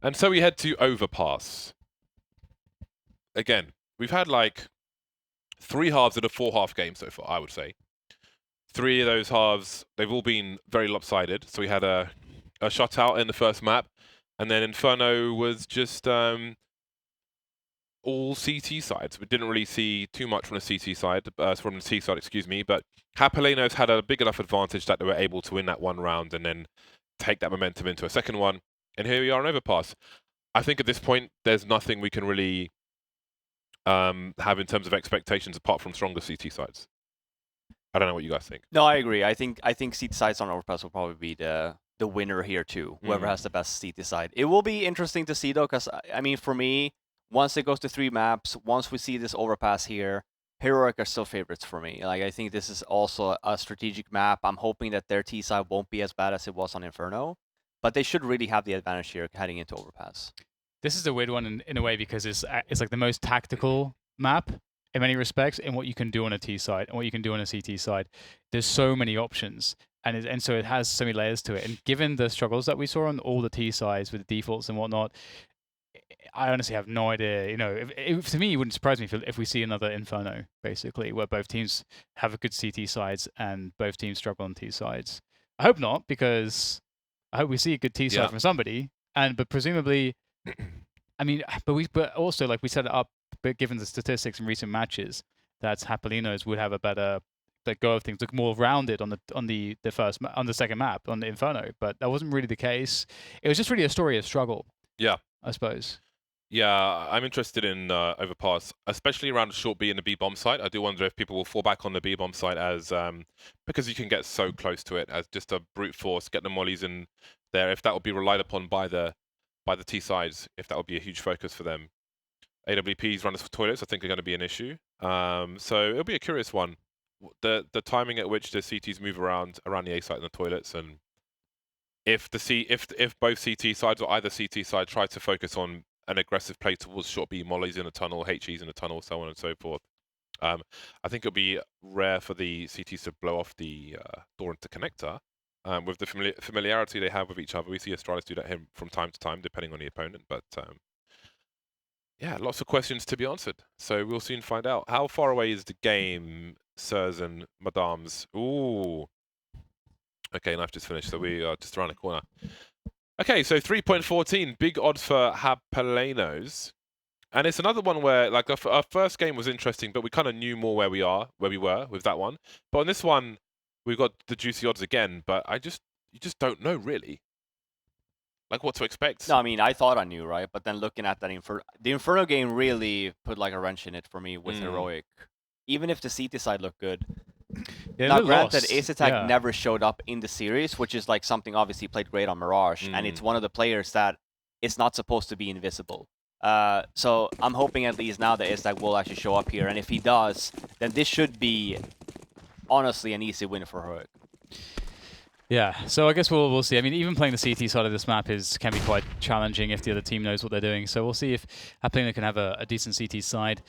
And so we head to Overpass. Again, we've had like 3 halves of a 4-half game so far, I would say. 3 of those halves, they've all been very lopsided. So we had a shutout in the first map, and then Inferno was just all CT sides. We didn't really see too much from the CT side, from the T side, excuse me, but Japalenos had a big enough advantage that they were able to win that one round and then take that momentum into a second one. And here we are in Overpass. I think at this point, there's nothing we can really have in terms of expectations apart from stronger CT sides. I don't know what you guys think. No, I agree. I think CT sides on Overpass will probably be the winner here too. Whoever has the best CT side. It will be interesting to see though, because I mean, for me, once it goes to 3 maps, once we see this Overpass here, Heroic are still favorites for me. Like, I think this is also a strategic map. I'm hoping that their T side won't be as bad as it was on Inferno, but they should really have the advantage here heading into Overpass. This is a weird one in a way because it's like the most tactical map in many respects in what you can do on a T side and what you can do on a CT side. There's so many options, and so it has so many layers to it. And given the struggles that we saw on all the T sides with the defaults and whatnot, I honestly have no idea. You know, if to me, it wouldn't surprise me if we see another Inferno, basically, where both teams have a good CT sides and both teams struggle on T sides. I hope not, because I hope we see a good T side from somebody. But presumably, I mean, but also, like, we set it up, but given the statistics in recent matches, that Japalenos would have a better go of things, look more rounded on the second map on the Inferno. But that wasn't really the case. It was just really a story of struggle. Yeah, I suppose. Yeah, I'm interested in Overpass, especially around the short B and the B bomb site. I do wonder if people will fall back on the B bomb site as because you can get so close to it as just a brute force, get the mollies in there. If that will be relied upon by the T sides, if that will be a huge focus for them. AWP's runners for toilets, I think, are going to be an issue. So it'll be a curious one. The timing at which the CTs move around the A site and the toilets, and if both CT sides or either CT side try to focus on an aggressive play towards short B, mollies in a tunnel, HEs in a tunnel, so on and so forth. I think it'll be rare for the CTs to blow off the door into connector. With the familiarity they have with each other, we see Astralis do that here from time to time, depending on the opponent. But yeah, lots of questions to be answered. So we'll soon find out. How far away is the game, sirs and madams? Ooh. Okay, knife just finished, so we are just around the corner. Okay, so 3.14, big odds for Japalenos. And it's another one where, like, our first game was interesting, but we kind of knew more where we were with that one. But on this one, we've got the juicy odds again, but you just don't know, really. Like, what to expect. No, I mean, I thought I knew, right? But then looking at that the Inferno game really put, like, a wrench in it for me with Heroic. Even if the CT side looked good. Yeah, now, granted, Ace Attack never showed up in the series, which is like something obviously played great on Mirage, and it's one of the players that is not supposed to be invisible. So I'm hoping at least now that Ace Attack will actually show up here, and if he does, then this should be honestly an easy win for Heroic. Yeah, so I guess we'll see. I mean, even playing the CT side of this map can be quite challenging if the other team knows what they're doing. So we'll see if Japaleno can have a decent CT side.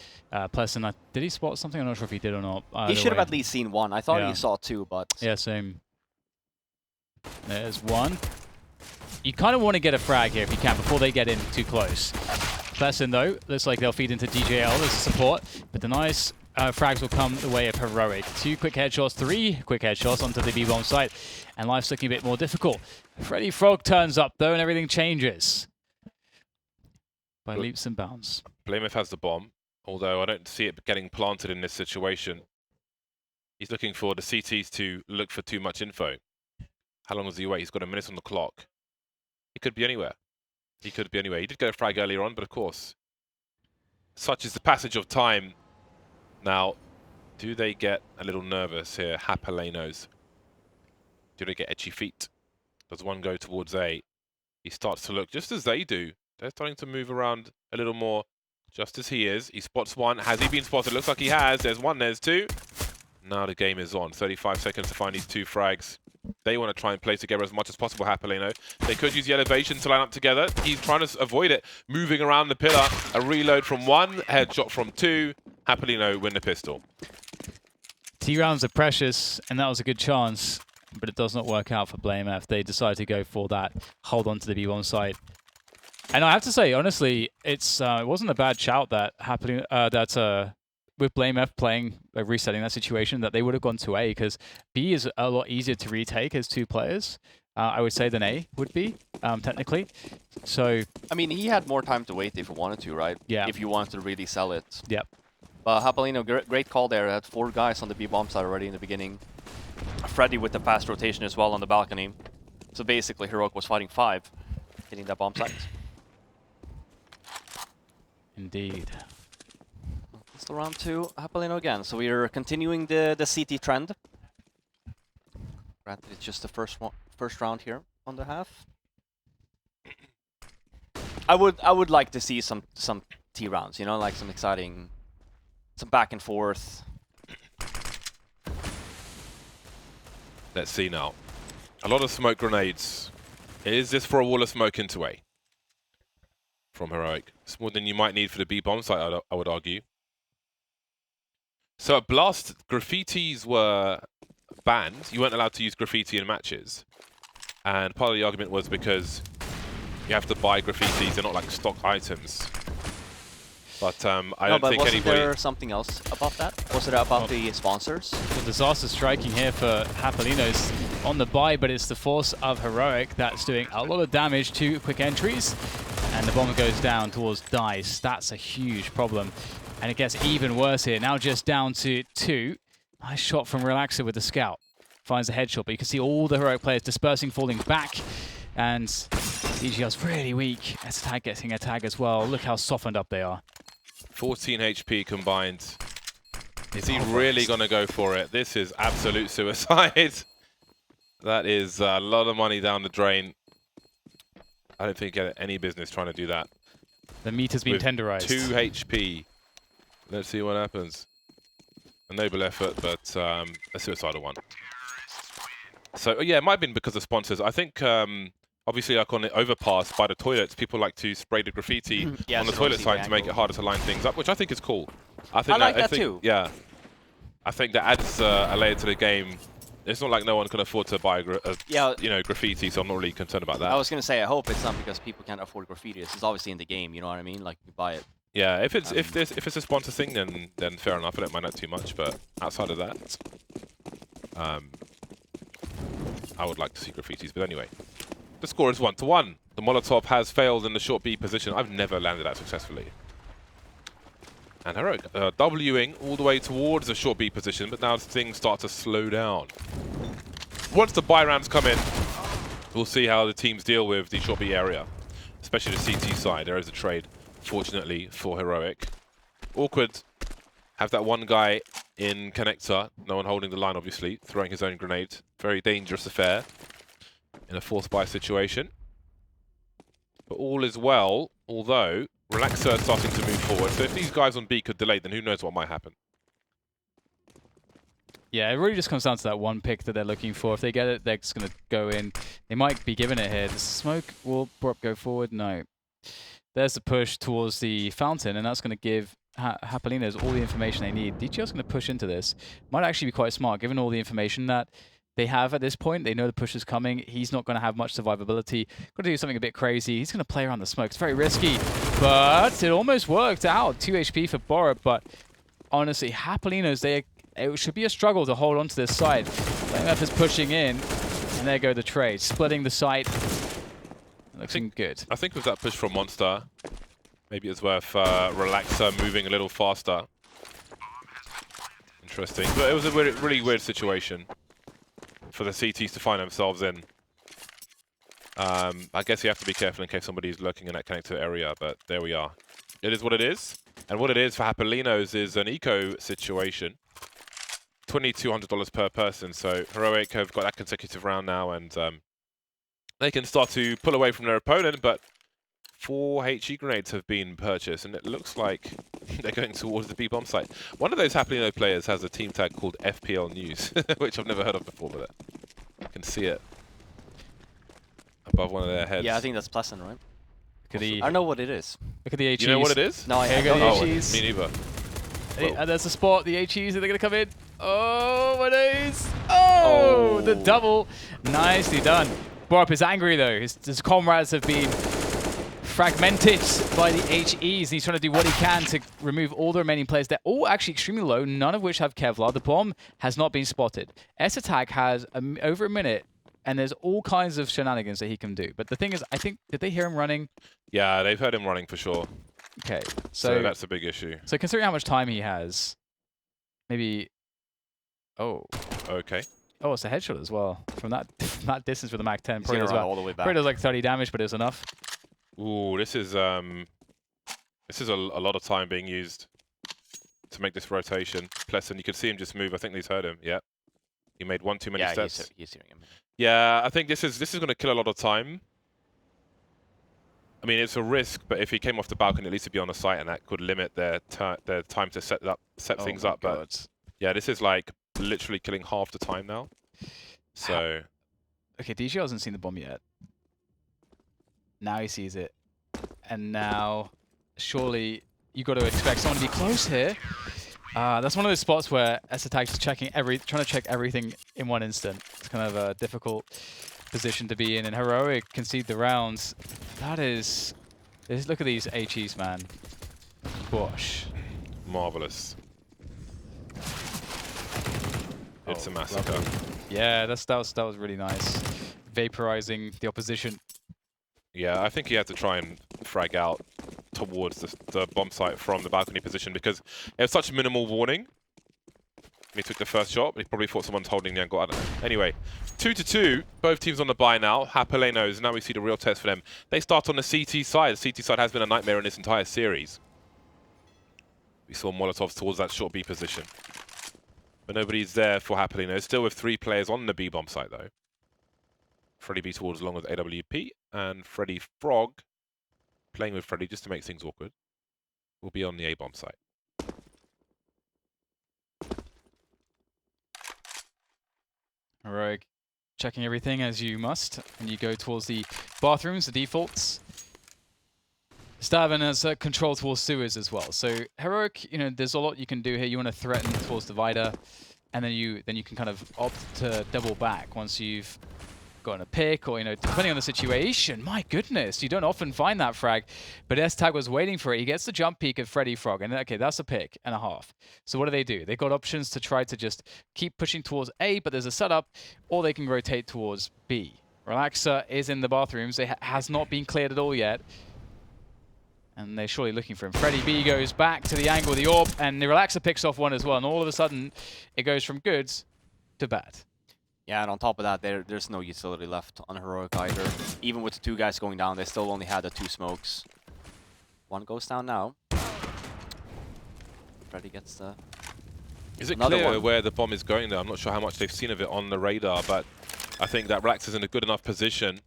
Pleasant, did he spot something? I'm not sure if he did or not. He should have at least seen one. I thought he saw 2, but... Yeah, same. There's one. You kind of want to get a frag here if you can before they get in too close. Pleasant, though, looks like they'll feed into DJL as a support, but the nice... frags will come the way of Heroic. 2 quick headshots, 3 quick headshots onto the B-bomb site, and life's looking a bit more difficult. Freddy Frog turns up, though, and everything changes by leaps and bounds. Blameth has the bomb, although I don't see it getting planted in this situation. He's looking for the CTs to look for too much info. How long is he away? He's got a minute on the clock. He could be anywhere. He could be anywhere. He did get a frag earlier on, but of course, such is the passage of time. Now, do they get a little nervous here, Japalenos? Do they get itchy feet? Does one go towards A? He starts to look just as they do. They're starting to move around a little more, just as he is. He spots one. Has he been spotted? Looks like he has. There's one, there's 2. Now the game is on. 35 seconds to find these 2 frags. They want to try and play together as much as possible, Japaleno. They could use the elevation to line up together. He's trying to avoid it, moving around the pillar. A reload from 1, headshot from 2. Japaleno win the pistol. T-rounds are precious, and that was a good chance, but it does not work out for Blameth. They decide to go for that, hold on to the B1 site. And I have to say, honestly, it wasn't a bad shout that with Blame F playing, resetting that situation, that they would have gone to A, because B is a lot easier to retake as 2 players, I would say, than A would be, technically. So, I mean, he had more time to wait if he wanted to, right? Yeah. If you wanted to really sell it. yep. But Japaleno, great call there. Had 4 guys on the B bomb side already in the beginning. Freddy with the fast rotation as well on the balcony. So basically, Heroic was fighting 5, hitting that bomb site. Indeed. It's the round 2, Japaleno again. So we are continuing the CT trend. Granted, it's just the first round here on the half. I would like to see some T rounds, you know, like some exciting, some back and forth. Let's see now. A lot of smoke grenades. Is this for a wall of smoke into A? From Heroic. It's more than you might need for the B bomb site, I would argue. So at Blast, graffitis were banned. You weren't allowed to use graffiti in matches. And part of the argument was because you have to buy graffitis, they're not like stock items. But I don't think wasn't anybody... there something else about that? Was it about the sponsors? The disaster striking here for Japaleno's on the buy, but it's the force of Heroic that's doing a lot of damage to quick entries. And the bomber goes down towards Dice. That's a huge problem. And it gets even worse here. Now just down to 2. Nice shot from Relaxer with the scout. Finds the headshot, but you can see all the Heroic players dispersing, falling back. And DGR's really weak. S-Tag getting a tag as well. Look how softened up they are. 14 HP combined. Is he really going to go for it? This is absolute suicide. That is a lot of money down the drain. I don't think he had any business trying to do that. The meat has been tenderized. 2 HP. Let's see what happens. A noble effort, but a suicidal one. So, yeah, it might have been because of sponsors. I think, obviously, like on the Overpass by the toilets, people like to spray the graffiti on the toilet side to make it harder to line things up, which I think is cool. I like that too. Yeah. I think that adds a layer to the game. It's not like no one can afford to buy you know, graffiti, so I'm not really concerned about that. I was going to say, I hope it's not because people can't afford graffiti. It's obviously in the game, you know what I mean? Like, you buy it. Yeah, if it's if it's a sponsor thing, then fair enough. I don't mind that too much. But outside of that, I would like to see graffitis. But anyway, the score is 1-1. The Molotov has failed in the short B position. I've never landed that successfully. And Heroic Wing all the way towards the short B position, but now things start to slow down. Once the buy rounds come in, we'll see how the teams deal with the short B area, especially the CT side. There is a trade, fortunately, for Heroic. Awkward. Have that one guy in connector, no one holding the line, obviously, throwing his own grenade. Very dangerous affair in a forced buy situation. But all is well, although Relaxer is starting to move forward. So if these guys on B could delay, then who knows what might happen. Yeah, it really just comes down to that one pick that they're looking for. If they get it, they're just going to go in. They might be given it here. Does Smoke will go forward? No. There's the push towards the fountain, and that's going to give Japalenos all the information they need. DGR's going to push into this. Might actually be quite smart, given all the information that they have at this point. They know the push is coming. He's not going to have much survivability. Got to do something a bit crazy. He's going to play around the smoke. It's very risky, but it almost worked out. 2 HP for Borup, but honestly, Japalenos, it should be a struggle to hold on to this side. BlameF is pushing in, and there go the trade. Splitting the site. Looking good. I think with that push from Monster, maybe it's worth Relaxer moving a little faster. Interesting. But it was a really weird situation for the CTs to find themselves in. I guess you have to be careful in case somebody's lurking in that connector area, but there we are. It is what it is. And what it is for Japalenos is an eco situation. $2,200 per person, so Heroic have got that consecutive round now, and they can start to pull away from their opponent, but 4 HE grenades have been purchased, and it looks like they're going towards the B-bomb site. One of those Japaleno players has a team tag called FPL News, which I've never heard of before, but I can see it above one of their heads. Yeah, I think that's Pleasant, right? Look at the, I know what it is. Look at the HEs. You know what it is? No, I Here don't go know. the HEs. Me neither. And there's the spot. The HEs, are they going to come in? Oh, my days. Oh, the double. Nicely done. Borup is angry, though. His comrades have been fragmented by the HEs. He's trying to do what he can to remove all the remaining players. They're all actually extremely low, none of which have Kevlar. The bomb has not been spotted. S-Attack has over a minute, and there's all kinds of shenanigans that he can do. But the thing is, I think, did they hear him running? Yeah, they've heard him running for sure. Okay, So that's a big issue. So considering how much time he has, maybe... Oh. Okay. Oh, it's a headshot as well. From that distance with the MAC-10. He's Probably gonna does run about, all the way back. probably does like 30 damage, but it was enough. Ooh, this is a lot of time being used to make this rotation. Plesson, you can see him just move. I think he's heard him. Yeah. He made one too many steps. He's hearing him. Yeah, I think this is going to kill a lot of time. I mean, it's a risk, but if he came off the balcony, at least he'd be on the site, and that could limit their time to set things up. God. But yeah, this is like literally killing half the time now. So Okay, DGL hasn't seen the bomb yet. Now he sees it, and now surely you got to expect someone to be close here. That's one of those spots where S-Attack is trying to check everything in one instant. It's kind of a difficult position to be in, and Heroic concede the rounds. That is, look at these HEs, man. Gosh. marvelous. It's a massacre. Lovely. Yeah, that was really nice. Vaporizing the opposition. Yeah, I think he had to try and frag out towards the bomb site from the balcony position because it was such minimal warning. He took the first shot, but he probably thought someone's holding the angle. I don't know. Anyway, 2-2. Both teams on the bye now. Japalenos, now we see the real test for them. They start on the CT side. The CT side has been a nightmare in this entire series. We saw Molotovs towards that short B position. But nobody's there for Japalenos. Still with 3 players on the B bomb site, though. Freddy B towards along with AWP, and Freddy Frog, playing with Freddy just to make things awkward, will be on the A bomb site. Heroic checking everything as you must, and you go towards the bathrooms, the defaults. Stavin has control towards sewers as well. So Heroic, you know, there's a lot you can do here. You want to threaten towards Divider, and then you can kind of opt to double back once you've gotten a pick, or, you know, depending on the situation. My goodness, you don't often find that frag, but S-Tag was waiting for it. He gets the jump peek of Freddy Frog, and okay, that's a pick and a half. So what do? They've got options to try to just keep pushing towards A, but there's a setup, or they can rotate towards B. Relaxer is in the bathrooms. It has not been cleared at all yet. And they're surely looking for him. Freddy B goes back to the angle of the orb, and the Relaxer picks off one as well. And all of a sudden, it goes from good to bad. Yeah, and on top of that, there's no utility left on Heroic either. Even with the 2 guys going down, they still only had the 2 smokes. 1 goes down now. Freddy gets the... Is it clear where the bomb is going though? I'm not sure how much they've seen of it on the radar, but I think that Rax is in a good enough position.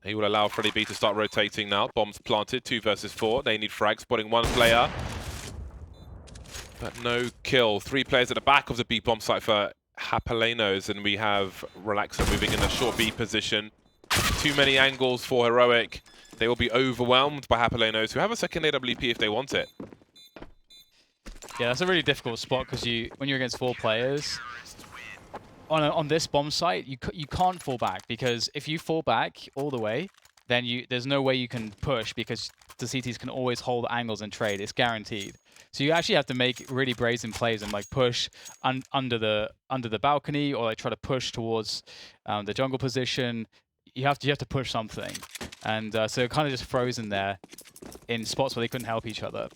He will allow Freddy B to start rotating now. Bombs planted, 2 versus 4. They need frag, spotting 1 player. But no kill. 3 players at the back of the B bomb site for Japalenos, and we have Relaxer moving in the short B position. Too many angles for Heroic. They will be overwhelmed by Japalenos, who have a second AWP if they want it. Yeah, that's a really difficult spot because when you're against 4 players on this bomb site, you can't fall back, because if you fall back all the way, then there's no way you can push, because the CTs can always hold angles and trade. It's guaranteed. So you actually have to make really brazen plays and like push under the balcony, or like try to push towards the jungle position. You have to push something, and so it kind of just frozen there in spots where they couldn't help each other.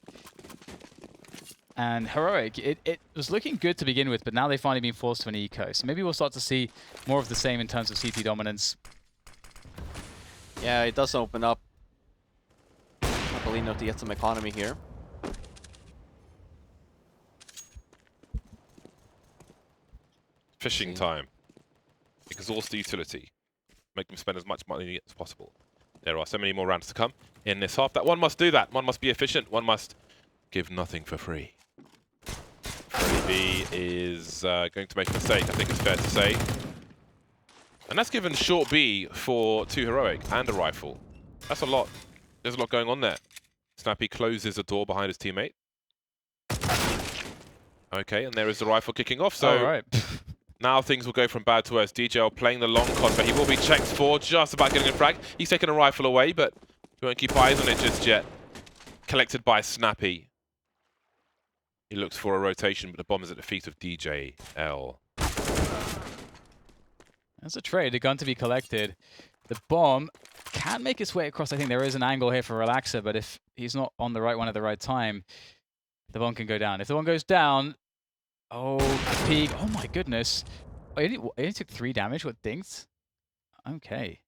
And Heroic, it was looking good to begin with, but now they've finally been forced to an eco. So maybe we'll start to see more of the same in terms of CT dominance. Yeah, it does open up Japaleno to get some economy here. Fishing time. Exhaust the utility. Make them spend as much money as possible. There are so many more rounds to come in this half that one must do that. One must be efficient. One must give nothing for free. Freddy B is going to make a mistake, I think it's fair to say. And that's given short B for 2 Heroic and a rifle. That's a lot. There's a lot going on there. Snappy closes the door behind his teammate. Okay, and there is the rifle kicking off. So all right. now things will go from bad to worse. DJL playing the long con, but he will be checked for, just about getting a frag. He's taken a rifle away, but You won't keep eyes on it just yet. Collected by Snappy. He looks for a rotation, but the bomb is at the feet of DJL. That's a trade. The gun to be collected. The bomb can make its way across. I think there is an angle here for Relaxer, but if he's not on the right one at the right time, the bomb can go down. If the one goes down, oh, peak. Oh my goodness. Oh, it only took 3 damage. What dinked? Okay.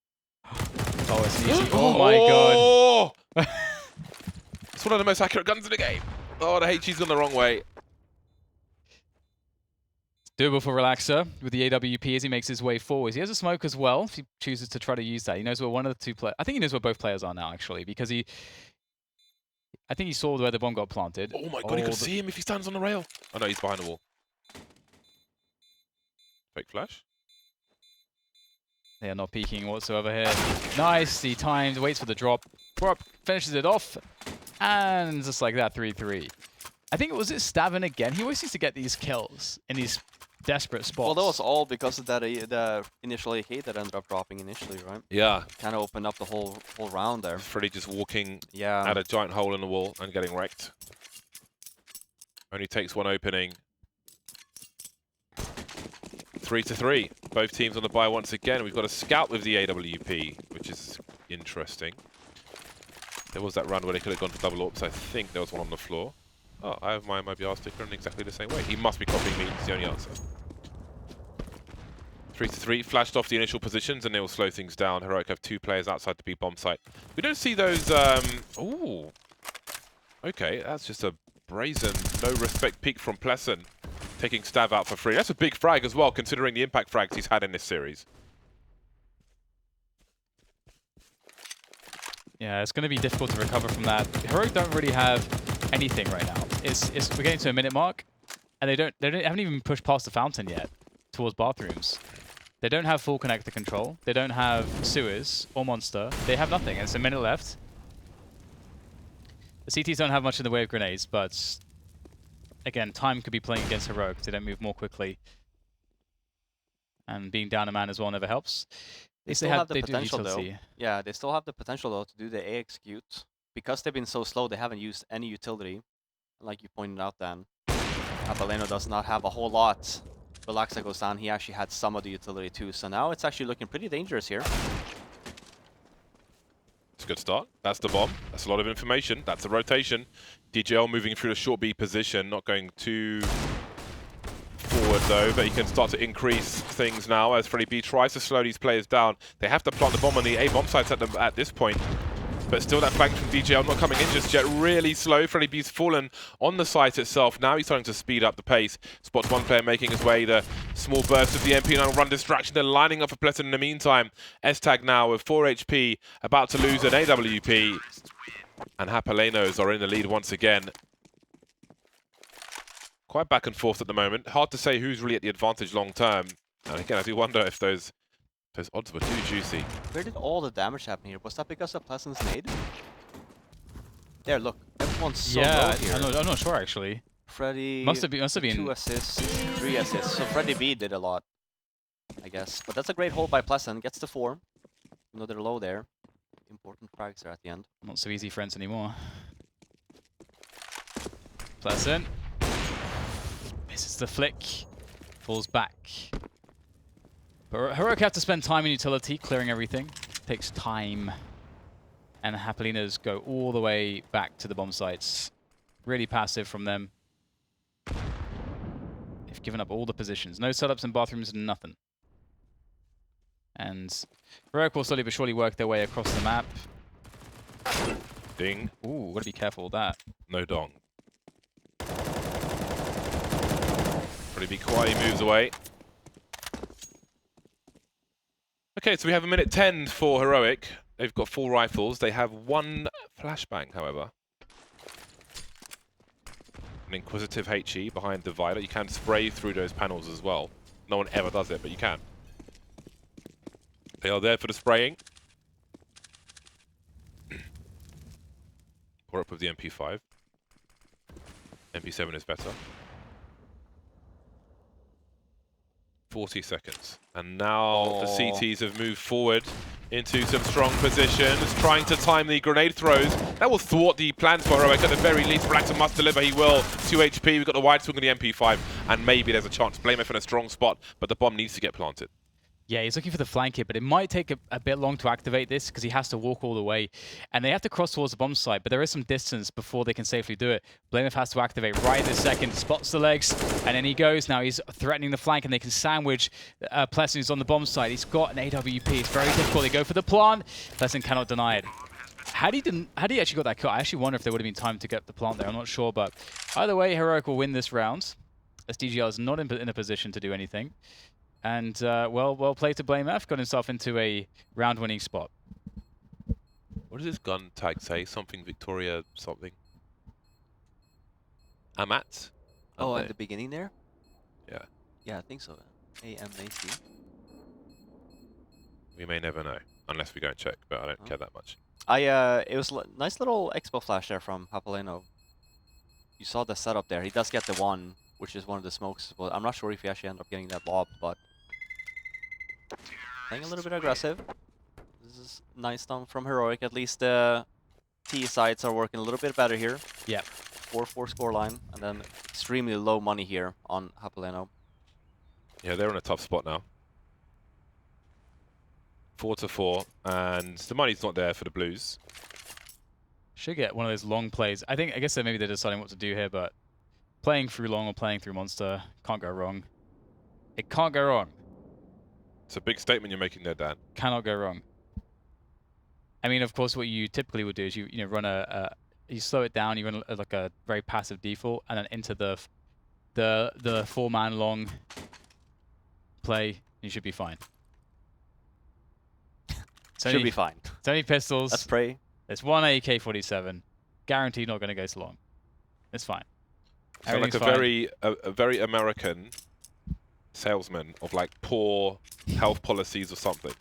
Oh, it's easy. Oh my god. It's one of the most accurate guns in the game. Oh, the HE's gone the wrong way. Doable for Relaxer with the AWP as he makes his way forwards. He has a smoke as well if he chooses to try to use that. He knows where one of the 2 players... I think he knows where both players are now, actually, because I think he saw where the bomb got planted. Oh my god, he could see him if he stands on the rail. Oh no, he's behind the wall. Fake flash. They are not peeking whatsoever here. Nice, he timed, waits for the drop. Finishes it off. And just like that, 3-3. I think it was Stavin again. He always used to get these kills in these desperate spots. Well, that was all because of that the initial AK that ended up dropping initially, right? Yeah. Kind of opened up the whole round there. Freddy just walking Yeah. at a giant hole in the wall and getting wrecked. Only takes one opening. 3-3. Both teams on the buy once again. We've got a scout with the AWP, which is interesting. There was that round where they could have gone for double ops. I think there was one on the floor. Oh, I have my MIBR sticker in exactly the same way. He must be copying me. It's the only answer. 3-3. Flashed off the initial positions, and they will slow things down. Heroic have 2 players outside the B bomb site. We don't see those. Ooh. Okay, that's just a brazen, no respect peek from Plessen, taking Stav out for free. That's a big frag as well, considering the impact frags he's had in this series. Yeah, it's going to be difficult to recover from that. Heroic don't really have anything right now. We're getting to a minute mark, and they haven't even pushed past the fountain yet towards bathrooms. They don't have full connector control. They don't have sewers or monster. They have nothing. It's a minute left. The CTs don't have much in the way of grenades, but again, time could be playing against Heroic if they don't move more quickly. And being down a man as well never helps. They still have the they do potential though. utility. Yeah, they still have the potential though to do the A execute. Because they've been so slow, they haven't used any utility. Like you pointed out, Dan. Japaleno does not have a whole lot. Relaxa goes down, he actually had some of the utility too. So now it's actually looking pretty dangerous here. It's a good start. That's the bomb. That's a lot of information. That's a rotation. DJL moving through the short B position, not going too forward though, but he can start to increase things now as Freddy B tries to slow these players down. They have to plant the bomb on the A bomb sites at this point. But still that flank from DJL not coming in just yet. Really slow. Freddy B's fallen on the site itself. Now he's starting to speed up the pace. Spots one player making his way. The small burst of the MP9 run distraction. They're lining up for Pleasant in the meantime. S-Tag now with 4 HP. About to lose an AWP. And Japalenos are in the lead once again. Quite back and forth at the moment. Hard to say who's really at the advantage long term. And again, I do wonder if those odds were too juicy. Where did all the damage happen here? Was that because of Pleasant's nade? There, look. Everyone's so low here. I'm not sure actually. Freddy Must have been 2 assists, 3 assists. So Freddy B did a lot, I guess. But that's a great hold by Pleasant. Gets the 4. You know they're low there. Important frags there at the end. Not so easy friends anymore. Pleasant. Misses the flick. Falls back. But Heroic have to spend time in utility, clearing everything. Takes time. And Japalenos go all the way back to the bomb sites. Really passive from them. They've given up all the positions. No setups in bathrooms, nothing. And Heroic will slowly but surely work their way across the map. Ding. Ooh, gotta be careful with that. No dong. Pretty be quiet, he moves away. Okay, so we have a minute 10 for Heroic. They've got 4 rifles. They have 1 flashbang, however. An Inquisitive HE behind Divider. You can spray through those panels as well. No one ever does it, but you can. They are there for the spraying. Pour up with the MP5. MP7 is better. 40 seconds. And now the CTs have moved forward into some strong positions, trying to time the grenade throws. That will thwart the plans for Heroic at the very least. Relaxer must deliver, he will. 2 HP, we've got the wide swing of the MP5, and maybe there's a chance. BlameF in a strong spot, but the bomb needs to get planted. Yeah, he's looking for the flank here, but it might take a bit long to activate this because he has to walk all the way. And they have to cross towards the bomb site, but there is some distance before they can safely do it. BlameF has to activate right this second, spots the legs, and then he goes. Now he's threatening the flank, and they can sandwich Plessin, who's on the bomb site. He's got an AWP. It's very difficult. They go for the plant. Plessin cannot deny it. Had he actually got that kill, I actually wonder if there would have been time to get the plant there. I'm not sure, but either way, Heroic will win this round. SDGL is not in a position to do anything. And, well played to BlameF, got himself into a round-winning spot. What does this gun tag say? Something Victoria something? Amat? Oh, at the beginning there? Yeah. Yeah, I think so. AMAC. We may never know, unless we go and check, but I don't care that much. It was a nice little expo flash there from Japaleno. You saw the setup there. He does get the one, which is one of the smokes, but I'm not sure if he actually ended up getting that lob, but playing a little bit aggressive. This is nice done from Heroic. At least the T sides are working a little bit better here. Yeah. 4-4 scoreline, and then extremely low money here on Japaleno. Yeah, they're in a tough spot now. 4-4, and the money's not there for the Blues. Should get one of those long plays. I guess that maybe they're deciding what to do here, but playing through long or playing through monster can't go wrong. It can't go wrong. It's a big statement you're making there, Dan. Cannot go wrong. I mean, of course, what you typically would do is you run you slow it down, you run like a very passive default, and then into the 4-man long play, you should be fine. Should be fine. It's only pistols. Let's pray. It's one AK-47. Guaranteed not going to go so long. It's fine. So like a very American salesman of like poor health policies or something.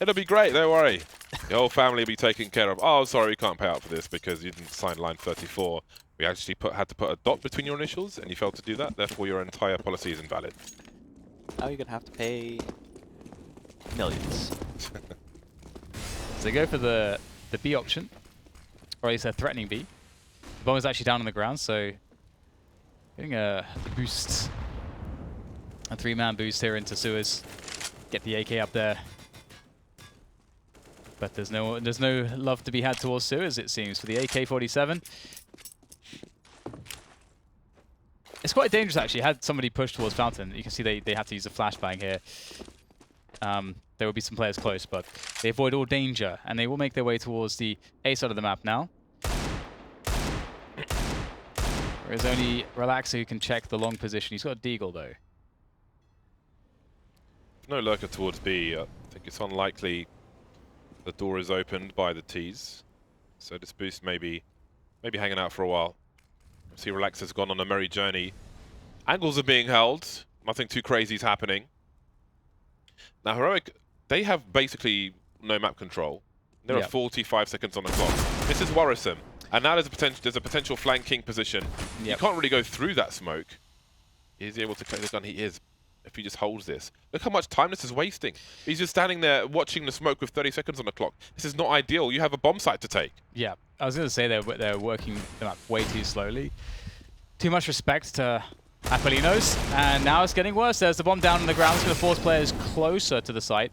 It'll be great, don't worry. The whole family will be taken care of. Oh, sorry, we can't pay out for this because you didn't sign line 34. We actually had to put a dot between your initials and you failed to do that. Therefore, your entire policy is invalid. Now you're going to have to pay millions. So they go for the B option, or at least they're threatening B. The bomb is actually down on the ground, so getting a boost, a 3-man boost here into sewers. Get the AK up there, but there's no love to be had towards sewers, it seems, for the AK-47. It's quite dangerous actually. Had somebody push towards Fountain, you can see they have to use a flashbang here. There will be some players close, but they avoid all danger, and they will make their way towards the A side of the map now. There is only Relaxer who can check the long position. He's got a deagle, though. No lurker towards B. I think it's unlikely the door is opened by the T's. So this boost maybe hanging out for a while. See, Relaxer's gone on a merry journey. Angles are being held. Nothing too crazy is happening. Now, Heroic, they have basically no map control. There are 45 seconds on the clock. This is worrisome. And now there's a potential flanking position. You can't really go through that smoke. Is he able to clear the gun? He is. If he just holds this. Look how much time this is wasting. He's just standing there watching the smoke with 30 seconds on the clock. This is not ideal. You have a bomb site to take. Yeah, I was going to say they're working the map way too slowly. Too much respect to Japalenos, and now it's getting worse. There's the bomb down on the ground. It's going to force players closer to the site.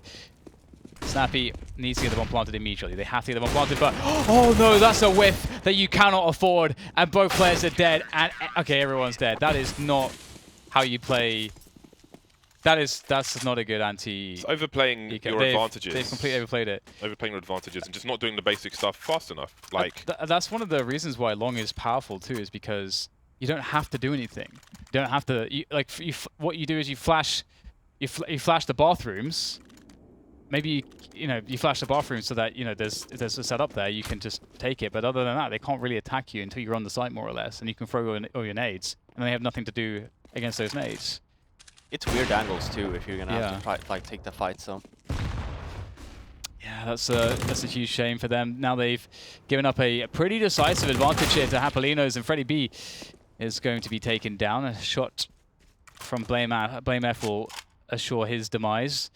Snappy needs to get the bomb planted immediately. They have to get the bomb planted, but oh no, that's a whiff that you cannot afford, and both players are dead. And okay, everyone's dead. That is not how you play. That's not a good anti. It's overplaying your advantages. They've completely overplayed it. Overplaying your advantages and just not doing the basic stuff fast enough. Like that's one of the reasons why long is powerful too, is because you don't have to do anything. You don't have to. What you do is you flash the bathrooms. Maybe you flash the bathroom so that there's a setup there. You can just take it. But other than that, they can't really attack you until you're on the site more or less, and you can throw all your nades, and they have nothing to do against those nades. It's weird angles too if you're gonna have to fight, take the fight. So yeah, that's a huge shame for them. Now they've given up a pretty decisive advantage here to Japalenos, and Freddy B is going to be taken down. A shot from BlameF will assure his demise.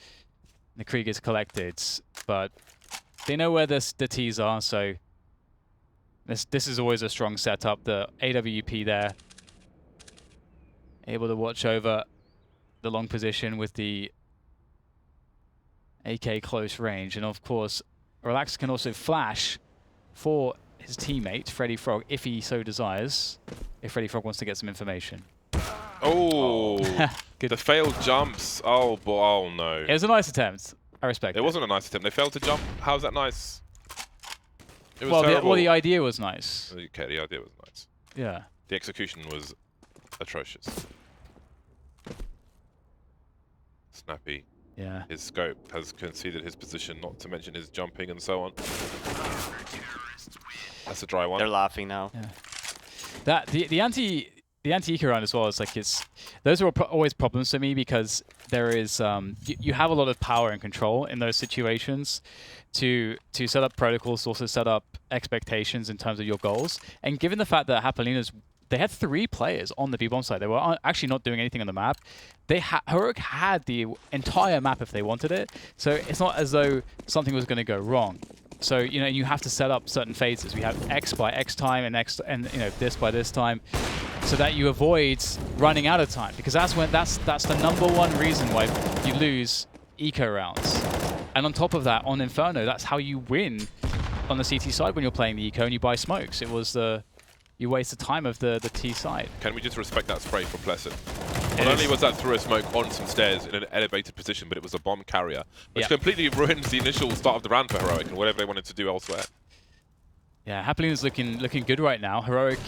The Krieg is collected, but They know where the T's are, so this is always a strong setup. The AWP there, able to watch over the long position with the AK close range, and of course, Relax can also flash for his teammate Freddy Frog if he so desires. If Freddy Frog wants to get some information. Oh, Good. the failed jumps. Oh, boy. Oh, no. It was a nice attempt. I respect it. It wasn't a nice attempt. They failed to jump. How's that nice? It was Well, terrible. the idea was nice. Okay, the idea was nice. Yeah. The execution was atrocious. Snappy. Yeah. His scope has conceded his position, not to mention his jumping and so on. That's a dry one. They're laughing now. Yeah. That the anti-eco round as well is like those are always problems to me because there is you have a lot of power and control in those situations to set up protocols, to also set up expectations in terms of your goals. And given the fact that Japaleno's they had 3 players on the B-bomb side. They were actually not doing anything on the map. Heroic had the entire map if they wanted it. So it's not as though something was going to go wrong. So, you know, you have to set up certain phases. We have X by X time and you know, this by this time so that you avoid running out of time, because that's the #1 reason why you lose eco rounds. And on top of that, on Inferno, that's how you win on the CT side when you're playing the eco and you buy smokes. It was you waste the time of the T side. Can we just respect that spray from Pleasant? Not only was that through a smoke on some stairs in an elevated position, but it was a bomb carrier, which completely ruins the initial start of the round for Heroic and whatever they wanted to do elsewhere. Yeah, Japaleeno's looking good right now. Heroic,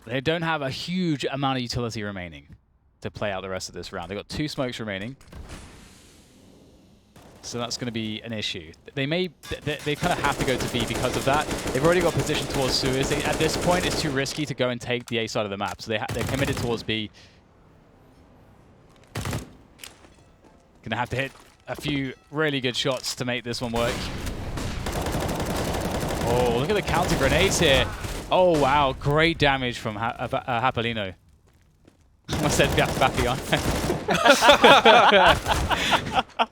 they don't have a huge amount of utility remaining to play out the rest of this round. They've got 2 smokes remaining. So that's going to be an issue. They kind of have to go to B because of that. They've already got position towards sewers. At this point, it's too risky to go and take the A side of the map. So they're committed towards B. Gonna have to hit a few really good shots to make this one work. Oh, look at the counter grenades here. Oh wow, great damage from Japaleno. I said Vapion.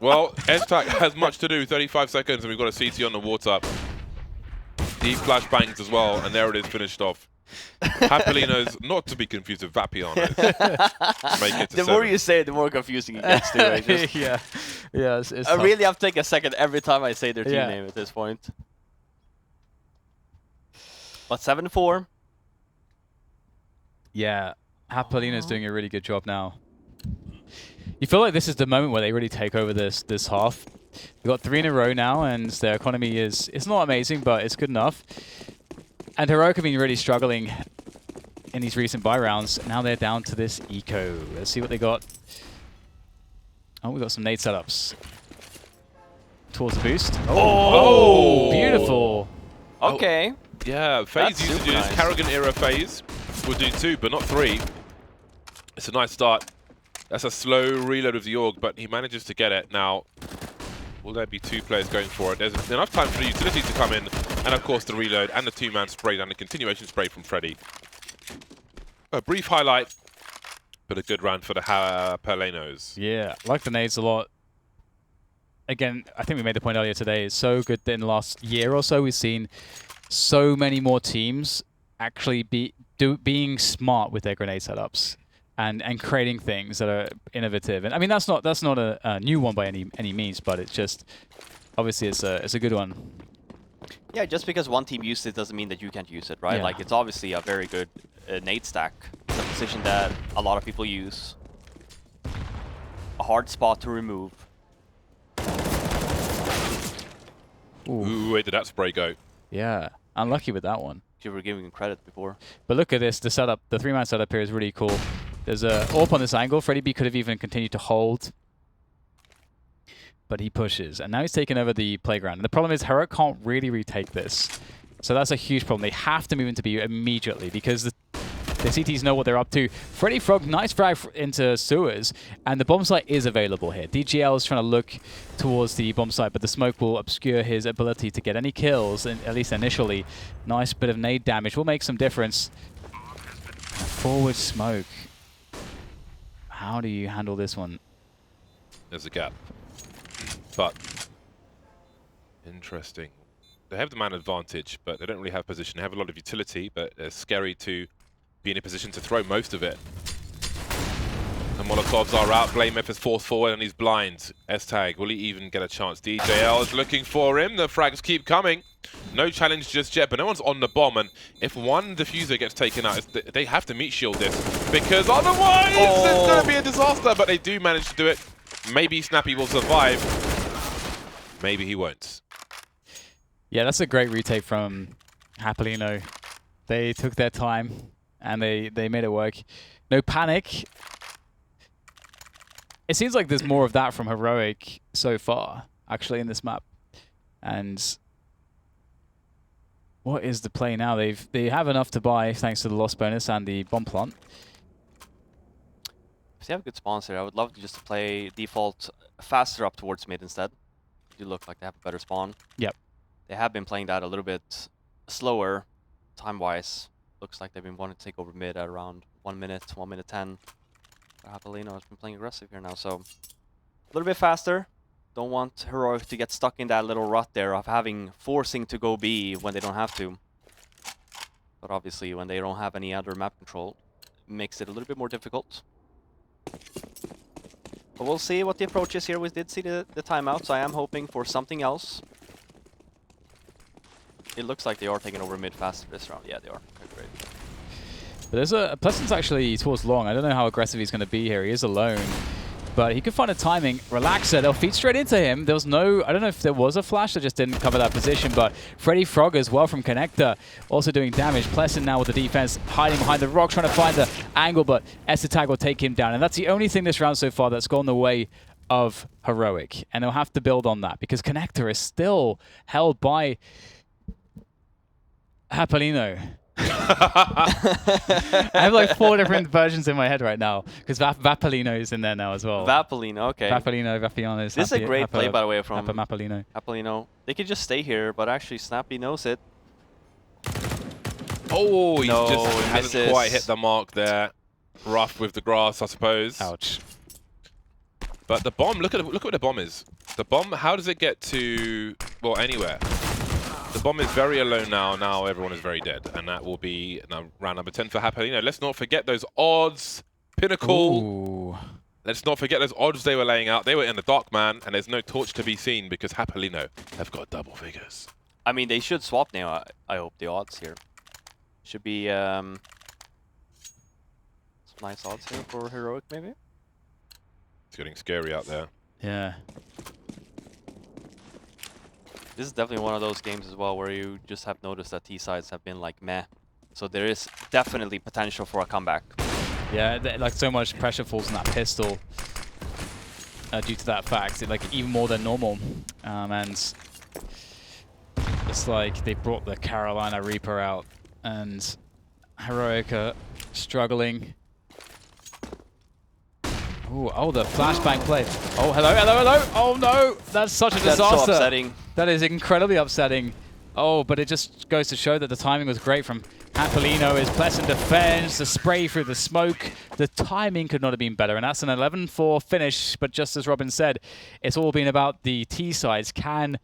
Well, S-Tac has much to do. 35 seconds, and we've got a CT on the water. Deep flashbangs as well, and there it is, finished off. Japaleno's, not to be confused with Vapion. Make it to The 7. more you say it, the more confusing it gets to. Yeah, it's I tough. really have to take a second every time I say their team name at this point. But 7-4. Yeah, Japaleno's doing a really good job now. You feel like this is the moment where they really take over this half. We've got 3 in a row now, and their economy it's not amazing, but it's good enough. And Heroic have been really struggling in these recent buy rounds. Now they're down to this eco. Let's see what they got. Oh, we got some nade setups. Towards the boost. Oh, beautiful. Okay. Yeah, phase That's super usages, nice. Karrigan era phase. We'll do 2, but not 3. It's a nice start. That's a slow reload of the AUG, but he manages to get it. Now, will there be 2 players going for it? There's enough time for the utility to come in, and of course the reload and the 2-man spray and the continuation spray from Freddy. A brief highlight, but a good round for the Japalenos. Yeah, like the nades a lot. Again, I think we made the point earlier today, it's so good that in the last year or so we've seen so many more teams actually being smart with their grenade setups and creating things that are innovative. And I mean, that's not a new one by any means, but it's just obviously it's a good one. Yeah, just because one team used it doesn't mean that you can't use it, right? Yeah. Like, it's obviously a very good nade stack. It's a position that a lot of people use. A hard spot to remove. Ooh, where did that spray go? Yeah, unlucky with that one. You were giving him credit before. But look at this, the setup, the 3-man setup here is really cool. There's a AWP on this angle. Freddy B could have even continued to hold, but he pushes, and now he's taking over the playground. And the problem is Heroic can't really retake this. So that's a huge problem. They have to move into B immediately because the CTs know what they're up to. Freddy Frog, nice frag into sewers, and the bomb site is available here. DGL is trying to look towards the bomb site, but the smoke will obscure his ability to get any kills, at least initially. Nice bit of nade damage will make some difference. Forward smoke. How do you handle this one? There's a gap. But Interesting. They have the man advantage, but they don't really have position. They have a lot of utility, but it's scary to be in a position to throw most of it. The Molotovs are out. Blamef is forced forward and he's blind. S-Tag, will he even get a chance? DJL is looking for him. The frags keep coming. No challenge just yet, but no one's on the bomb. And if one diffuser gets taken out, they have to meat shield this, because otherwise it's going to be a disaster. But they do manage to do it. Maybe Snappy will survive. Maybe he won't. Yeah, that's a great retake from Japaleno. They took their time and they made it work. No panic. It seems like there's more of that from Heroic so far, actually, in this map. And what is the play now? They have enough to buy thanks to the loss bonus and the bomb plant. If they have good spawns here, I would love to just play default faster up towards mid instead. They look like they have a better spawn. Yep. They have been playing that a little bit slower, time-wise. Looks like they've been wanting to take over mid at around 1 minute, 1 minute 10. Japaleno has been playing aggressive here now, so a little bit faster. Don't want Heroic to get stuck in that little rut there of forcing to go B when they don't have to. But obviously, when they don't have any other map control, it makes it a little bit more difficult. But we'll see what the approach is here. We did see the timeout, so I am hoping for something else. It looks like they are taking over mid faster this round. Yeah, they are. Okay, great. But there's Pleasant's actually towards long. I don't know how aggressive he's going to be here. He is alone. But he could find a timing. Relaxer, they'll feed straight into him. There was no, I don't know if there was a flash that just didn't cover that position, but Freddy Frog as well from Connector also doing damage. Pleasant now with the defense, hiding behind the rock, trying to find the angle, but S-Tag will take him down. And that's the only thing this round so far that's gone the way of Heroic. And they'll have to build on that because Connector is still held by Japaleno. I have like 4 different versions in my head right now because Japaleno is in there now as well. Japaleno, okay. Japaleno, Vapianos. This is a great play, by the way, from Japaleno. Japaleno. They could just stay here, but actually Snappy knows it. Oh, he No, just he hasn't misses. quite hit the mark there. Rough with the grass, I suppose. Ouch. But the bomb, look at what the bomb is. The bomb, how does it get to, well, anywhere? The bomb is very alone now. Now everyone is very dead. And that will be now round number 10 for Japaleno. Let's not forget those odds. Pinnacle. Ooh. Let's not forget those odds they were laying out. They were in the dark, man. And there's no torch to be seen because Japaleno have got double figures. I mean, they should swap now, I hope, the odds here. Should be some nice odds here for Heroic, maybe? It's getting scary out there. Yeah. This is definitely one of those games as well where you just have noticed that T-sides have been like meh. So there is definitely potential for a comeback. Yeah, like so much pressure falls on that pistol due to that fact. Like even more than normal. And it's like they brought the Carolina Reaper out and Heroic are struggling. Ooh, oh, the flashbang play. Oh, hello, hello, hello. Oh, no. That's such a disaster. That's so upsetting. That is incredibly upsetting. Oh, but it just goes to show that the timing was great from Japaleno. His pleasant defense, the spray through the smoke. The timing could not have been better. And that's an 11-4 finish. But just as Robin said, it's all been about the T-sides. Can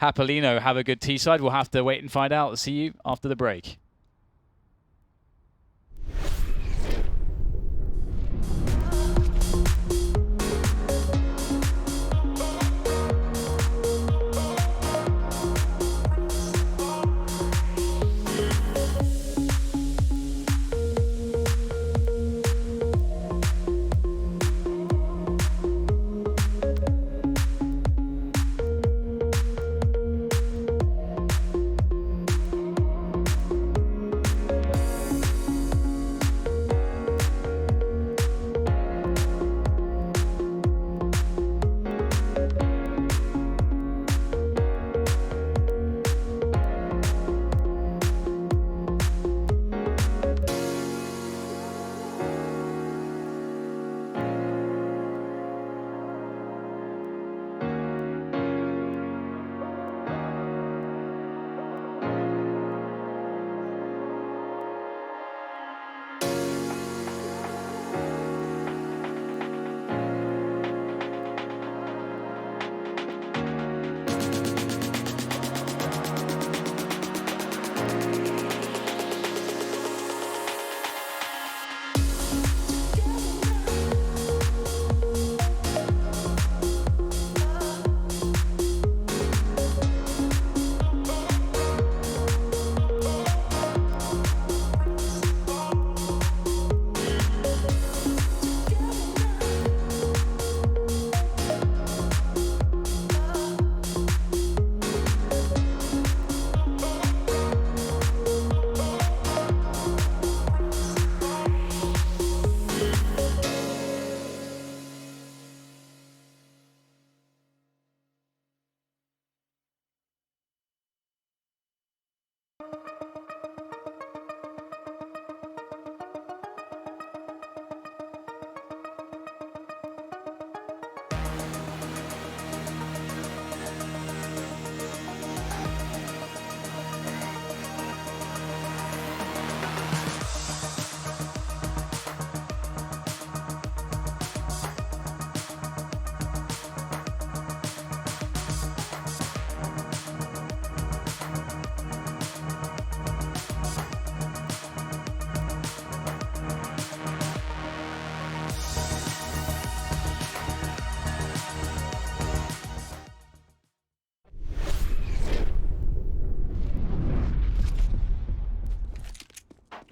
Japaleno have a good T-side? We'll have to wait and find out. See you after the break.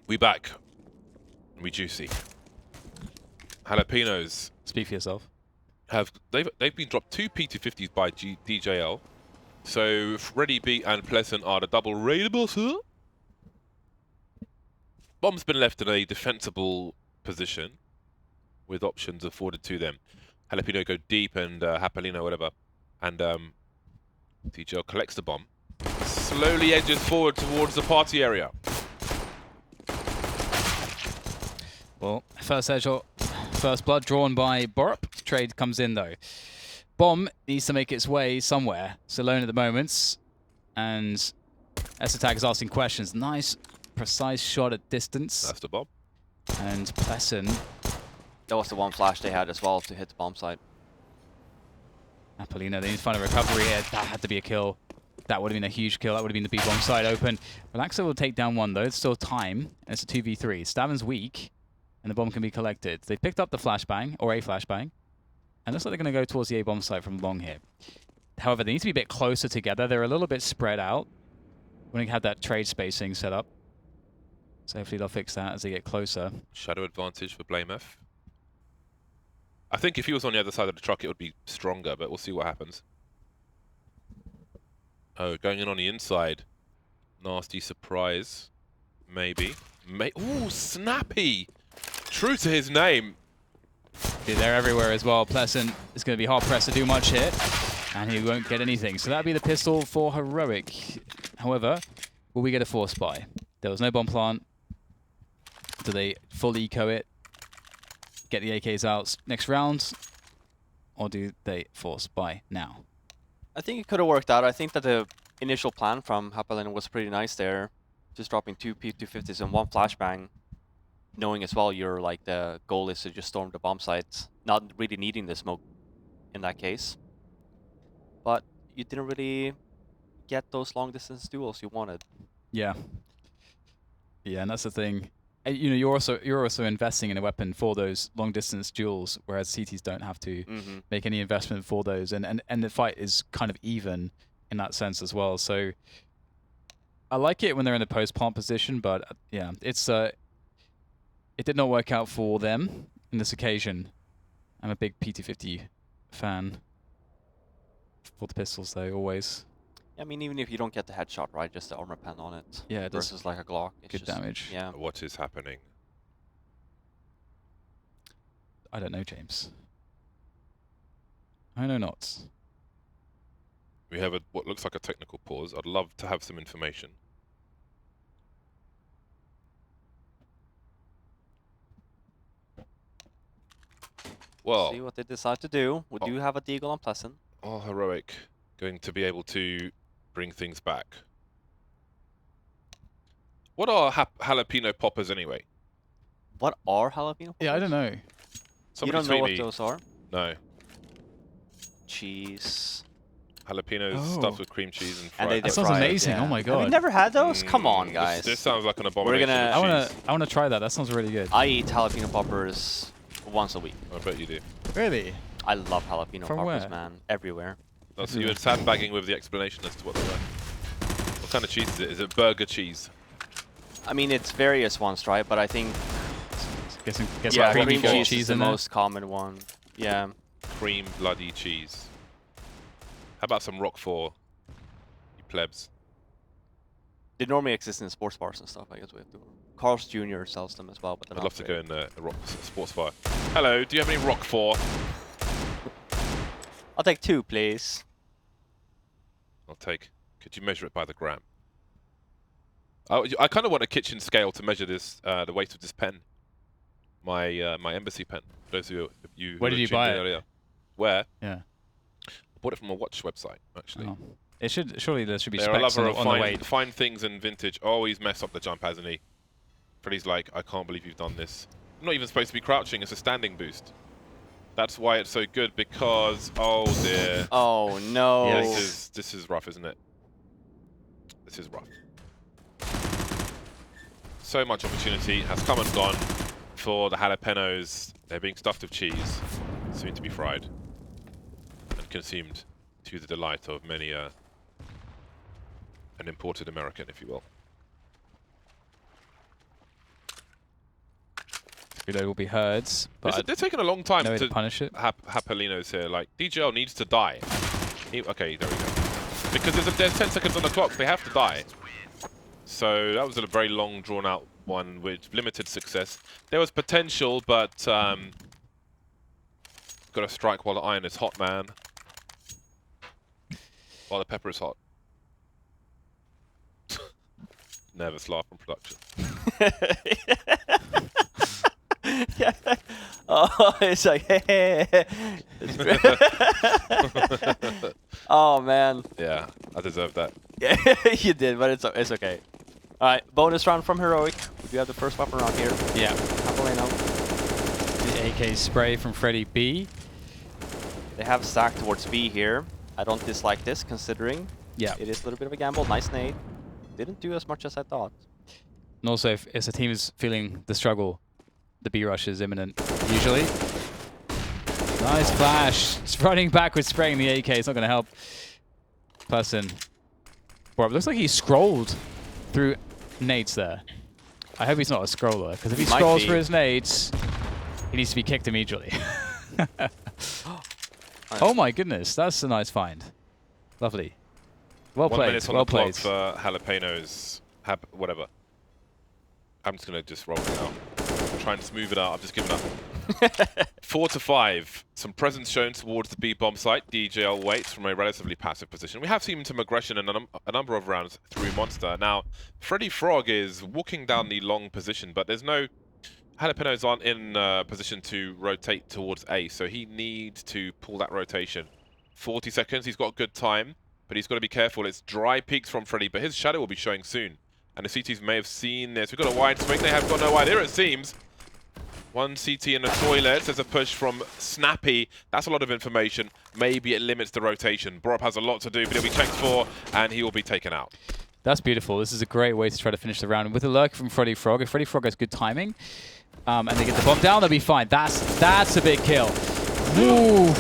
We back. We juicy. Jalapenos Speak for yourself. they've been dropped 2 P250s by DJL. So Ready Beat and Pleasant are the double raidable. Bomb's been left in a defensible position with options afforded to them. Jalapeno go deep and Japaleno whatever. And DJL collects the bomb. Slowly edges forward towards the party area. Well, first headshot, first blood drawn by Borup. Trade comes in though. Bomb needs to make its way somewhere. It's alone at the moment. And S-Attack is asking questions. Nice, precise shot at distance. That's the bomb. And Pleasant. That was the one flash they had as well to hit the bomb site. Japaleno, they need to find a recovery here. That had to be a kill. That would have been a huge kill. That would have been the B-bomb side open. Relaxo will take down one though. It's still time. And it's a 2v3. Stavin's weak. And the bomb can be collected. They picked up the flashbang, or a flashbang. And looks like they're going to go towards the A-bomb site from long here. However, they need to be a bit closer together. They're a little bit spread out. When they have that trade spacing set up. So hopefully they'll fix that as they get closer. Shadow advantage for BlameF. I think if he was on the other side of the truck, it would be stronger, but we'll see what happens. Oh, going in on the inside. Nasty surprise. Maybe. Ooh, Snappy! True to his name. They're everywhere as well. Pleasant is going to be hard pressed to do much here. And he won't get anything. So that'll be the pistol for Heroic. However, will we get a force buy? There was no bomb plant. Do they full eco it? Get the AKs out next round? Or do they force buy now? I think it could have worked out. I think that the initial plan from Japaleno was pretty nice there. Just dropping 2 P250s and 1 flashbang. Knowing as well the goal is to just storm the bomb sites. Not really needing the smoke in that case. But you didn't really get those long distance duels you wanted. Yeah. Yeah, and that's the thing. You know, you're also investing in a weapon for those long distance duels, whereas CTs don't have to make any investment for those, and the fight is kind of even in that sense as well. So I like it when they're in the post plant position, but yeah, it did not work out for them in this occasion. I'm a big PT50 fan for the pistols though, always. I mean, even if you don't get the headshot, right, just the armor pen on it. Yeah, it does versus like a Glock. It's good just, damage. Yeah. What is happening? I don't know, James. I know not. We have what looks like a technical pause. I'd love to have some information. Well, See what they decide to do. We do have a deagle on Pleasant. are Heroic going to be able to bring things back? What are jalapeno poppers anyway? What are jalapeno? Yeah, I don't know. You Somebody don't know what tweet me. those are? No. Cheese. Jalapenos Oh. stuffed with cream cheese and And fried. they That sounds fried, amazing. yeah. Oh my Have god. you never had those? Come on, guys. This sounds like an abomination. gonna- of cheese. I wanna try that. That sounds really good. I eat jalapeno poppers once a week. I bet you do. Really? I love jalapeno From poppers, where? man. Everywhere. That's you were sandbagging with the explanation as to what they were. What kind of cheese is it? Is it burger cheese? I mean, it's various ones, right? But I think Get some yeah, creamy cream goat cheese cheese is the in there. most common one. Yeah. Cream bloody cheese. How about some Roquefort, you plebs? They normally exist in sports bars and stuff. I guess we have to. Carl's Jr. sells them as well, but they're I'd not love to go very- in a sports bar. Hello, do you have any Roquefort? I'll take 2, please. I'll take. Could you measure it by the gram? I kind of want a kitchen scale to measure this, the weight of this pen. My my embassy pen. For those of you who Where did were you tuned buy in it? earlier. Where? Yeah. I bought it from a watch website, actually. Oh. It should surely there should be They're a specs lover on of the weight. fine things and vintage. Oh, he's messed up the jump, hasn't he? Freddy's like, I can't believe you've done this. I'm not even supposed to be crouching. It's a standing boost. That's why it's so good, because oh dear. Oh no. Yeah, this is rough, isn't it? This is rough. So much opportunity has come and gone for the jalapenos. They're being stuffed with cheese, soon to be fried and consumed to the delight of many an imported American, if you will. Reload will be Herds, but They're taking a long time no way to to punish it. Japalenos here. Like, DJL needs to die. Okay, there we go. Because there's 10 seconds on the clock. They have to die. So that was a very long, drawn-out one with limited success. There was potential, but got to strike while the iron is hot, man. While the pepper is hot. Nervous laugh from production. Yeah. Oh, it's like, hey. Oh man. Yeah, I deserve that. Yeah, you did, but it's okay. All right, bonus round from Heroic. We do have the first weapon round here. Yeah. Japaleno. The AK spray from Freddy B. They have stacked towards B here. I don't dislike this, considering Yeah. it is a little bit of a gamble. Nice nade. Didn't do as much as I thought. And also, if a team is feeling the struggle, the B rush is imminent, usually. Nice flash. It's running backwards, spraying the AK. It's not going to help. Person. Boy, it looks like he scrolled through nades there. I hope he's not a scroller, because if he scrolls through his nades, he needs to be kicked immediately. Oh my goodness, that's a nice find. Lovely. Well 1 played. minute on Well the clock played. for jalapenos. Whatever. I'm just gonna roll it out. Try and smooth it out. I've just given up. 4 to 5. Some presence shown towards the B bomb site. DJL waits from a relatively passive position. We have seen some aggression in a number of rounds through Monster. Now, Freddy Frog is walking down the long position, but there's no... Jalapenos aren't in position to rotate towards A, so he needs to pull that rotation. 40 seconds. He's got good time, but he's got to be careful. It's dry peaks from Freddy, but his shadow will be showing soon. And the CTs may have seen this. We've got a wide swing. They have got no idea, it seems. One CT in the toilet. There's a push from Snappy. That's a lot of information. Maybe it limits the rotation. Borop has a lot to do, but he'll be checked for, and he will be taken out. That's beautiful. This is a great way to try to finish the round. And with a lurk from Freddy Frog, if Freddy Frog has good timing, and they get the bomb down, they'll be fine. That's a big kill. Ooh,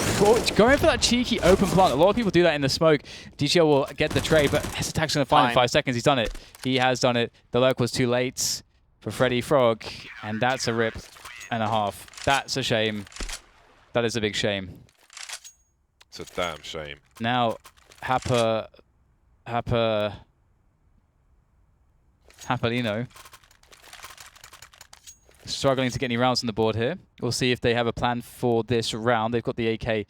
going for that cheeky open plant. A lot of people do that in the smoke. DJL will get the trade, but his attack's going to find in 5 seconds. He's done it. He has done it. The lurk was too late for Freddy Frog, and that's a rip and a half. That's a shame. That is a big shame. It's a damn shame. Now, Japaleno struggling to get any rounds on the board here. We'll see if they have a plan for this round. They've got the AK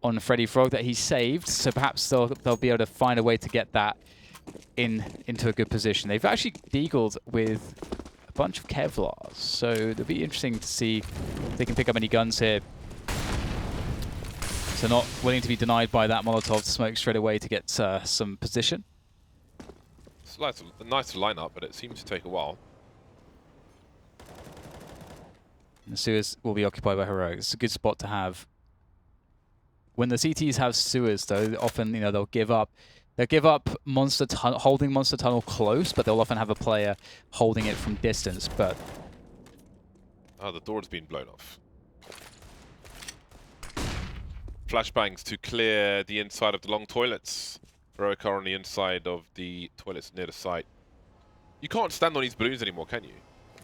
on Freddy Frog that he saved, so perhaps they'll be able to find a way to get that into a good position. They've actually deagled with a bunch of Kevlars, so it'll be interesting to see if they can pick up any guns here. So not willing to be denied by that Molotov smoke straight away to get some position. It's nice to line up, but it seems to take a while. The sewers will be occupied by Heroic. It's a good spot to have. When the CTs have sewers, though, often they'll give up. They'll give up holding Monster Tunnel close, but they'll often have a player holding it from distance. But oh, the door has been blown off. Flashbangs to clear the inside of the long toilets. Heroic are on the inside of the toilets near the site. You can't stand on these balloons anymore, can you?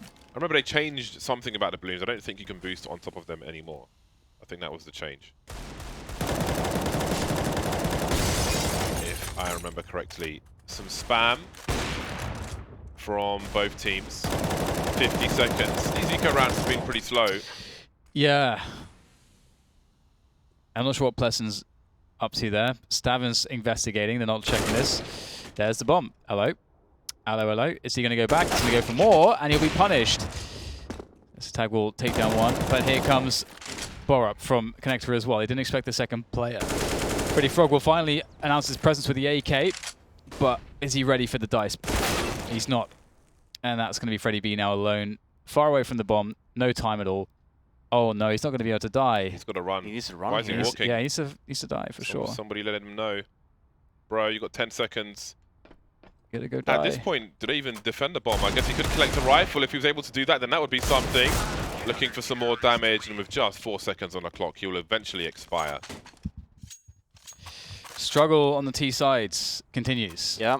I remember they changed something about the balloons. I don't think you can boost on top of them anymore. I think that was the change. If I remember correctly. Some spam from both teams. 50 seconds. These eco rounds have been pretty slow. yeah. I'm not sure what Plesson's up to there. Stavin's investigating. They're not checking this. There's the bomb. Hello. Hello, hello. Is he going to go back? He's going to go for more, and he'll be punished. This tag will take down one, but here comes Borup from Connector as well. He didn't expect the second player. Freddy Frog will finally announce his presence with the AK, but is he ready for the dice? He's not. And that's going to be Freddy B now alone, far away from the bomb, no time at all. Oh no, he's not going to be able to die. He's got to run. He needs to run. Why is he walking? Yeah, he needs to die for sure. Somebody let him know. Bro, you got 10 seconds. Gotta go die. At this point, did they even defend the bomb? I guess he could collect a rifle. If he was able to do that, then that would be something. Looking for some more damage, and with just 4 seconds on the clock, he will eventually expire. Struggle on the T sides continues. Yeah.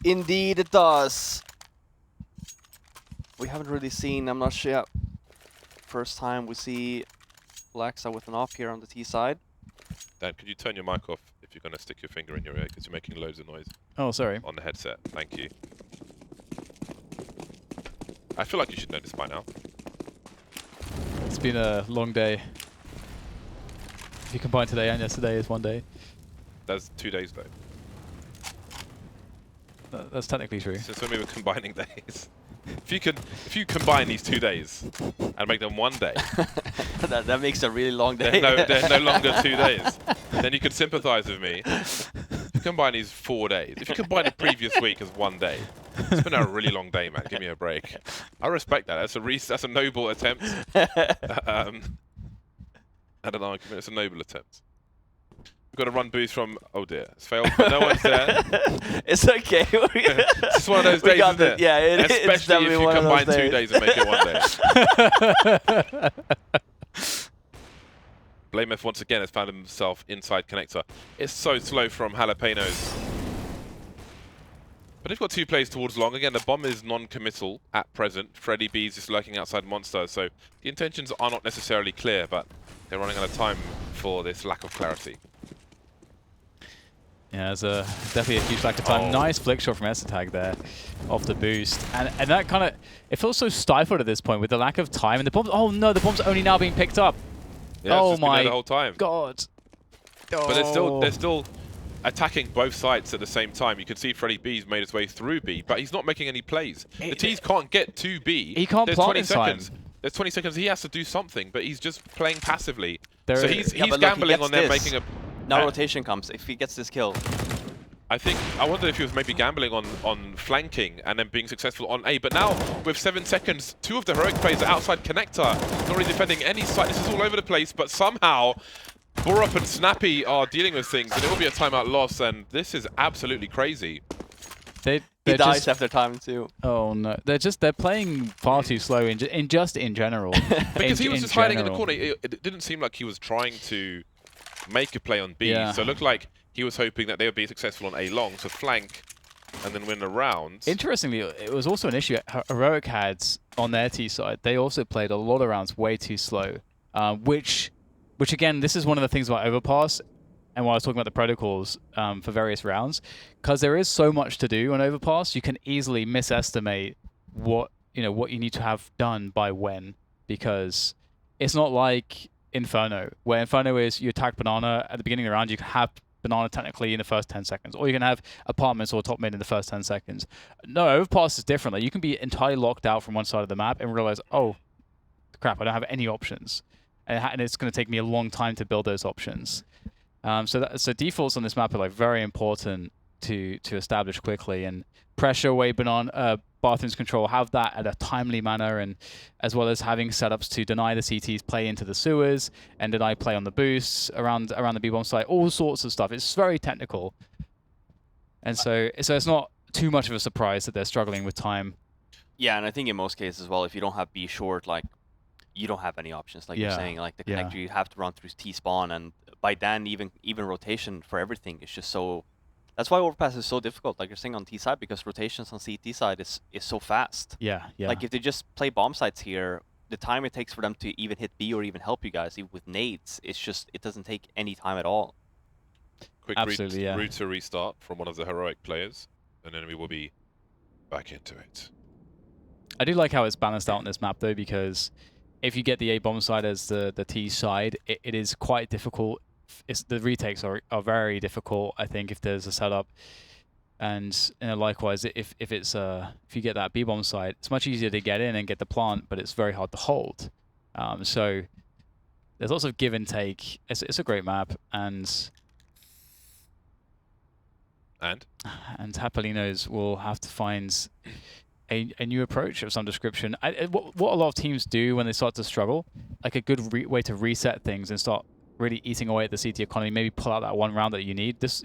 Indeed it does. We haven't really seen, I'm not sure. First time we see Blacksa with an off here on the T side. Dan, could you turn your mic off if you're going to stick your finger in your ear, because you're making loads of noise Oh, sorry. on the headset. Thank you. I feel like you should know this by now. It's been a long day. If you combine today and yesterday is one day. That's 2 days though. That's technically true. Since when we were combining days. If you combine these 2 days and make them 1 day, that makes a really long day. they're no longer 2 days. Then you can sympathize with me. If you combine these 4 days, if you combine the previous week as 1 day, it's been a really long day, man. Give me a break. I respect that. That's a noble attempt. At an argument, it's a noble attempt. We've got a run boost from, oh dear, it's failed, but no one's there. It's okay. It's one of those days, isn't it? Yeah, especially if you combine 2 days and make it 1 day. Blameth once again has found himself inside connector. It's so slow from Jalapenos. But they've got 2 plays towards long. Again, the bomb is non-committal at present. Freddy B's just lurking outside Monster, so the intentions are not necessarily clear, but they're running out of time for this lack of clarity. Yeah, there's definitely a huge lack of time. Nice flick shot from Esatag there off the boost. And that kind of, it feels so stifled at this point with the lack of time. And the bomb's, oh no, the bomb's only now being picked up. Yeah, oh it's just been there my the whole time. God. But they're still attacking both sides at the same time. You can see Freddy B's made his way through B, but he's not making any plays. The T's can't get to B. He can't There's plant 20 in seconds. time. There's 20 seconds. He has to do something, but he's just playing passively. There so is- he's Yeah, but look, gambling he on gets them this. making a... Now rotation comes, if he gets this kill. I wonder if he was maybe gambling on flanking and then being successful on A. But now, with 7 seconds, 2 of the heroic players are outside connector. Not really defending any side. This is all over the place, but somehow Borup and Snappy are dealing with things, and it will be a timeout loss, and this is absolutely crazy. He They're dies just, after time too. oh no, they're playing far too slow in general. Because he was just hiding in the general. corner. It didn't seem like he was trying to make a play on B. Yeah. So it looked like he was hoping that they would be successful on A long to flank and then win the round. Interestingly, it was also an issue Heroic had on their T side. They also played a lot of rounds way too slow, which again, this is one of the things about Overpass, and while I was talking about the protocols for various rounds, because there is so much to do on Overpass, you can easily misestimate what you need to have done by when, because it's not like Inferno, where Inferno is you attack Banana at the beginning of the round, you can have Banana technically in the first 10 seconds, or you can have Apartments or top mid in the first 10 seconds. No, Overpass is different. Like, you can be entirely locked out from one side of the map and realize, oh, crap, I don't have any options. And it's going to take me a long time to build those options. So defaults on this map are like very important to establish quickly, and pressure away Bathrooms control, have that at a timely manner, and as well as having setups to deny the CT's play into the sewers and deny play on the boosts around the B-bomb site, all sorts of stuff. It's very technical, and so it's not too much of a surprise that they're struggling with time. Yeah, and I think in most cases as well, if you don't have B short, like, you don't have any options, like you're saying. Like the connector, you have to run through T spawn, and by then even rotation for everything is just so. That's why Overpass is so difficult, like you're saying on T side, because rotations on CT side is so fast. Yeah. Like if they just play bomb sites here, the time it takes for them to even hit B or even help you guys, even with nades, it doesn't take any time at all. Quick route to restart from one of the heroic players, and then we will be back into it. I do like how it's balanced out on this map though, because if you get the A bomb side as the T side, it is quite difficult. The retakes are very difficult, I think, if there's a setup. And likewise, if you get that B-bomb site, it's much easier to get in and get the plant, but it's very hard to hold. So there's lots of give and take. It's a great map, and Japalenos will have to find a new approach of some description. What a lot of teams do when they start to struggle, like a good way to reset things and start really eating away at the CT economy, maybe pull out that one round that you need. This,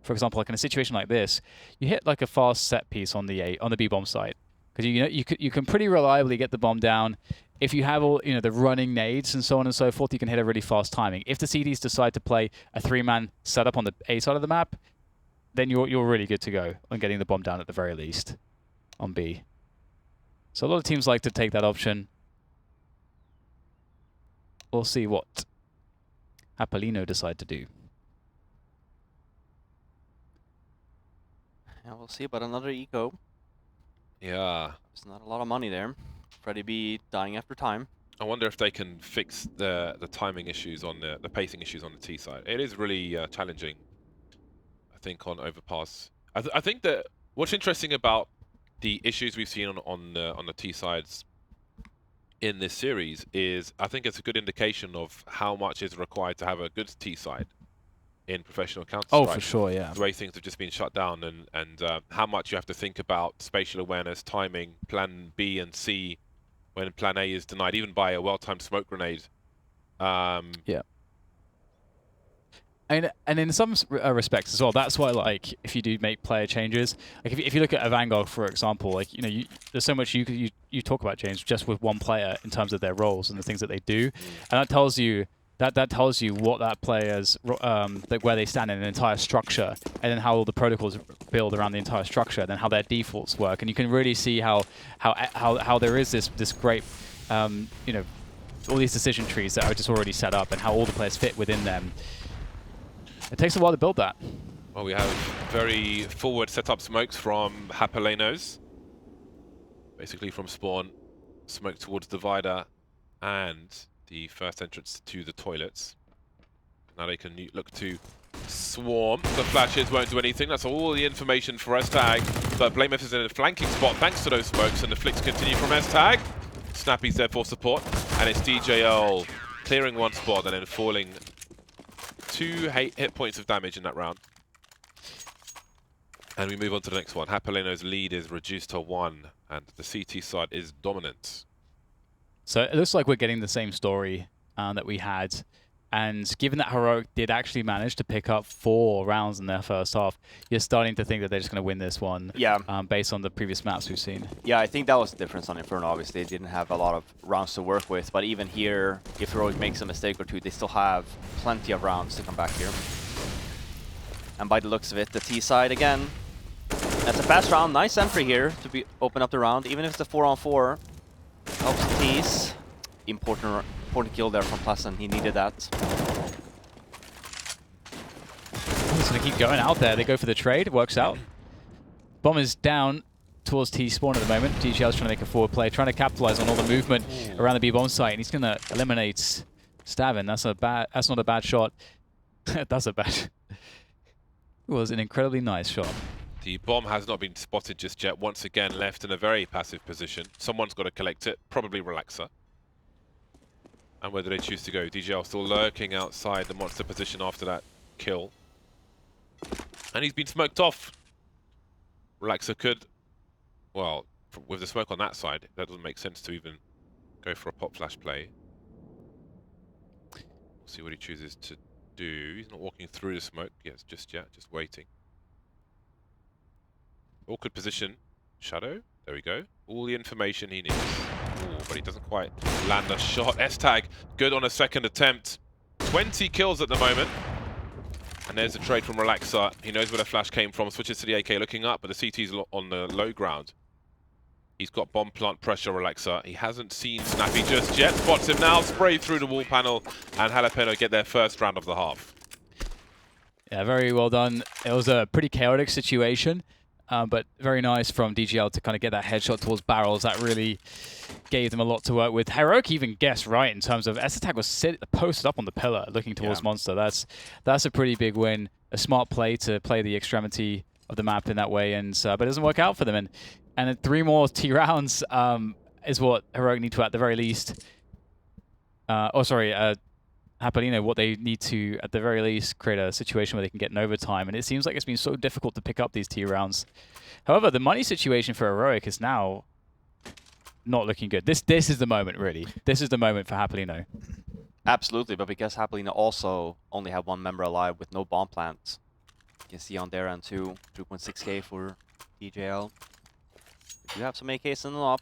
for example, like in a situation like this, you hit like a fast set piece on the B-bomb site, because you can pretty reliably get the bomb down. If you have all the running nades and so on and so forth, you can hit a really fast timing. If the CTs decide to play a 3-man setup on the A side of the map, then you're really good to go on getting the bomb down at the very least on B. So a lot of teams like to take that option. We'll see what Japaleno decide to do. Yeah, we'll see about another eco. Yeah. There's not a lot of money there. Freddy B dying after time. I wonder if they can fix the timing issues on the pacing issues on the T side. It is really challenging, I think, on Overpass. I think that what's interesting about the issues we've seen on the T sides in this series is, I think it's a good indication of how much is required to have a good T side in professional Counter-Strike. Oh, for sure, yeah. The way things have just been shut down, and how much you have to think about spatial awareness, timing, plan B and C when plan A is denied, even by a well-timed smoke grenade. Yeah. And in some respects as well, that's why, like, if you do make player changes, like if you look at a Vanguard, for example, like, there's so much you talk about, James, just with one player in terms of their roles and the things that they do, and that tells you what that player's like where they stand in an entire structure, and then how all the protocols build around the entire structure, and then how their defaults work, and you can really see how there is this great all these decision trees that are just already set up, and how all the players fit within them. It takes a while to build that. Well, we have very forward setup smokes from Japalenos. Basically from spawn, smoke towards Divider, and the first entrance to the toilets. Now they can look to swarm. The flashes won't do anything. That's all the information for S-Tag. But Blameth is in a flanking spot thanks to those smokes, and the flicks continue from S-Tag. Snappy's there for support, and it's DJL clearing one spot and then falling 2 hit points of damage in that round. And we move on to the next one. Japaleno's lead is reduced to 1, and the CT side is dominant. So it looks like we're getting the same story that we had. And given that Heroic did actually manage to pick up 4 rounds in their first half, you're starting to think that they're just going to win this one. Yeah. Based on the previous maps we've seen. Yeah, I think that was the difference on Inferno. Obviously, they didn't have a lot of rounds to work with. But even here, if Heroic makes a mistake or two, they still have plenty of rounds to come back here. And by the looks of it, the T side again. That's a fast round. Nice entry here to open up the round. Even if it's a 4-on-4, helps the T's. Important kill there from Pleasant. He needed that. He's going to keep going out there. They go for the trade. It works out. Bomb is down towards T spawn at the moment. DGL's trying to make a forward play, trying to capitalize on all the movement around the B bomb site, and he's going to eliminate Stavin. That's not a bad shot. That's a bad. It was an incredibly nice shot. The bomb has not been spotted just yet. Once again, left in a very passive position. Someone's got to collect it. Probably Relaxer. And where do they choose to go? DJL still lurking outside the monster position after that kill. And he's been smoked off. Relaxer could... Well, with the smoke on that side, that doesn't make sense to even go for a pop flash play. We'll see what he chooses to do. He's not walking through the smoke. Yes, just yet. Just waiting. Awkward position. Shadow. There we go. All the information he needs. Ooh, but he doesn't quite land a shot. S-Tag, good on a second attempt. 20 kills at the moment. And there's a trade from Relaxer. He knows where the flash came from. Switches to the AK looking up, but the CT's on the low ground. He's got bomb plant pressure, Relaxer. He hasn't seen Snappy just yet. Spots him now. Spray through the wall panel. And Japaleno get their first round of the half. Yeah, very well done. It was a pretty chaotic situation. But very nice from DGL to kind of get that headshot towards barrels. That really gave them a lot to work with. Heroic even guessed right in terms of S-Attack was posted up on the pillar looking towards Monster. That's a pretty big win. A smart play to play the extremity of the map in that way, and but it doesn't work out for them. And then 3 more T rounds is what Heroic need to, at the very least. Japaleno, what they need to, at the very least, create a situation where they can get an overtime. And it seems like it's been so difficult to pick up these T rounds. However, the money situation for Heroic is now not looking good. This is the moment, really. This is the moment for Japaleno. Absolutely, but because Japaleno also only have 1 member alive with no bomb plants. You can see on their end too, 3.6k for DJL. They do have some AKs in the up.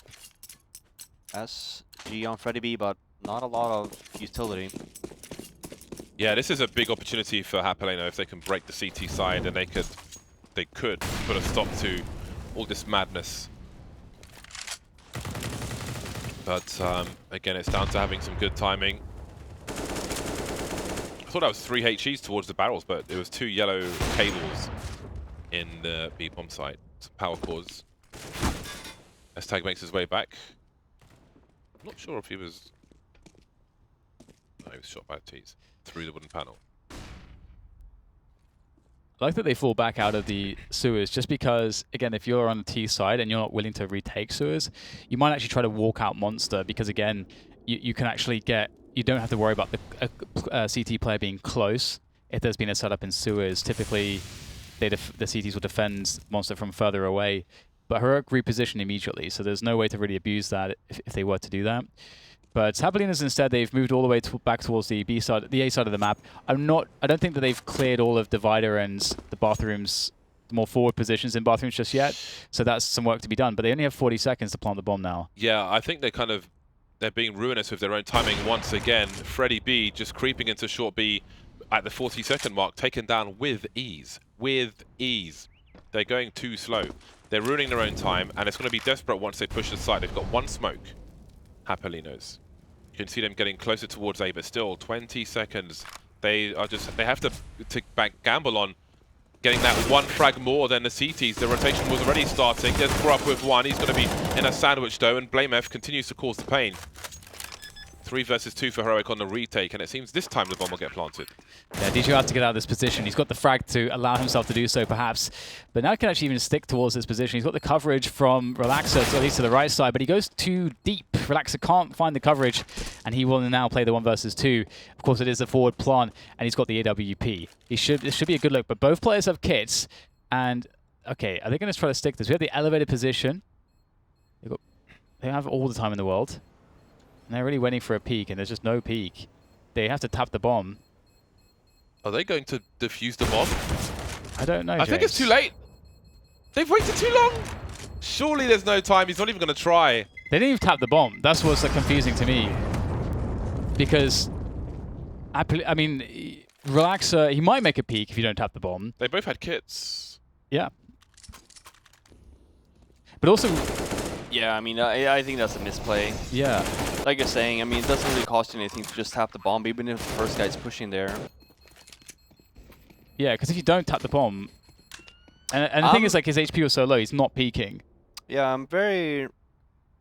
SG on Freddy B, but not a lot of utility. Yeah, this is a big opportunity for Japaleno if they can break the CT side, and they could put a stop to all this madness. But again, it's down to having some good timing. I thought that was 3 HEs towards the barrels, but it was 2 yellow cables in the B bomb site. Some power cores. S-Tag makes his way back. I'm not sure if he was... No, he was shot by T's through the wooden panel. I like that they fall back out of the sewers, just because, again, if you're on the T side and you're not willing to retake sewers, you might actually try to walk out monster, because, again, you can actually get... You don't have to worry about the CT player being close if there's been a setup in sewers. Typically, the CTs will defend monster from further away, but Heroic reposition immediately, so there's no way to really abuse that if they were to do that. But Japalenos, instead, they've moved all the way back towards the B side, the A side of the map. I don't think that they've cleared all of Divider and the bathrooms, the more forward positions in bathrooms just yet. So that's some work to be done. But they only have 40 seconds to plant the bomb now. Yeah, I think they're being ruinous with their own timing once again. Freddy B just creeping into short B at the 40-second mark, taken down with ease. With ease. They're going too slow. They're ruining their own time, and it's going to be desperate once they push the side. They've got 1 smoke. Japalenos. You can see them getting closer towards A, but still 20 seconds. They have to gamble on getting that 1 frag more than the CTs. The rotation was already starting. There's Grubb with 1. He's going to be in a sandwich though, and BlameF continues to cause the pain. 3 versus 2 for Heroic on the retake, and it seems this time the bomb will get planted. Yeah, DJ has to get out of this position. He's got the frag to allow himself to do so, perhaps. But now he can actually even stick towards this position. He's got the coverage from Relaxer, at least to the right side, but he goes too deep. Relaxer can't find the coverage, and he will now play the 1 versus 2. Of course, it is the forward plant, and he's got the AWP. This should be a good look, but both players have kits, and okay, are they going to try to stick this? We have the elevated position. They have all the time in the world. And they're really waiting for a peek, and there's just no peek. They have to tap the bomb. Are they going to defuse the bomb? I don't know, I think it's too late. They've waited too long. Surely there's no time. He's not even going to try. They didn't even tap the bomb. That's what's like confusing to me. Because, I mean, Relaxer, he might make a peek if you don't tap the bomb. They both had kits. Yeah. But also... Yeah, I mean, I think that's a misplay. Yeah. Like you're saying, I mean, it doesn't really cost you anything to just tap the bomb, even if the first guy's pushing there. Yeah, because if you don't tap the bomb... And the thing is, like, his HP was so low, he's not peeking. Yeah, I'm very...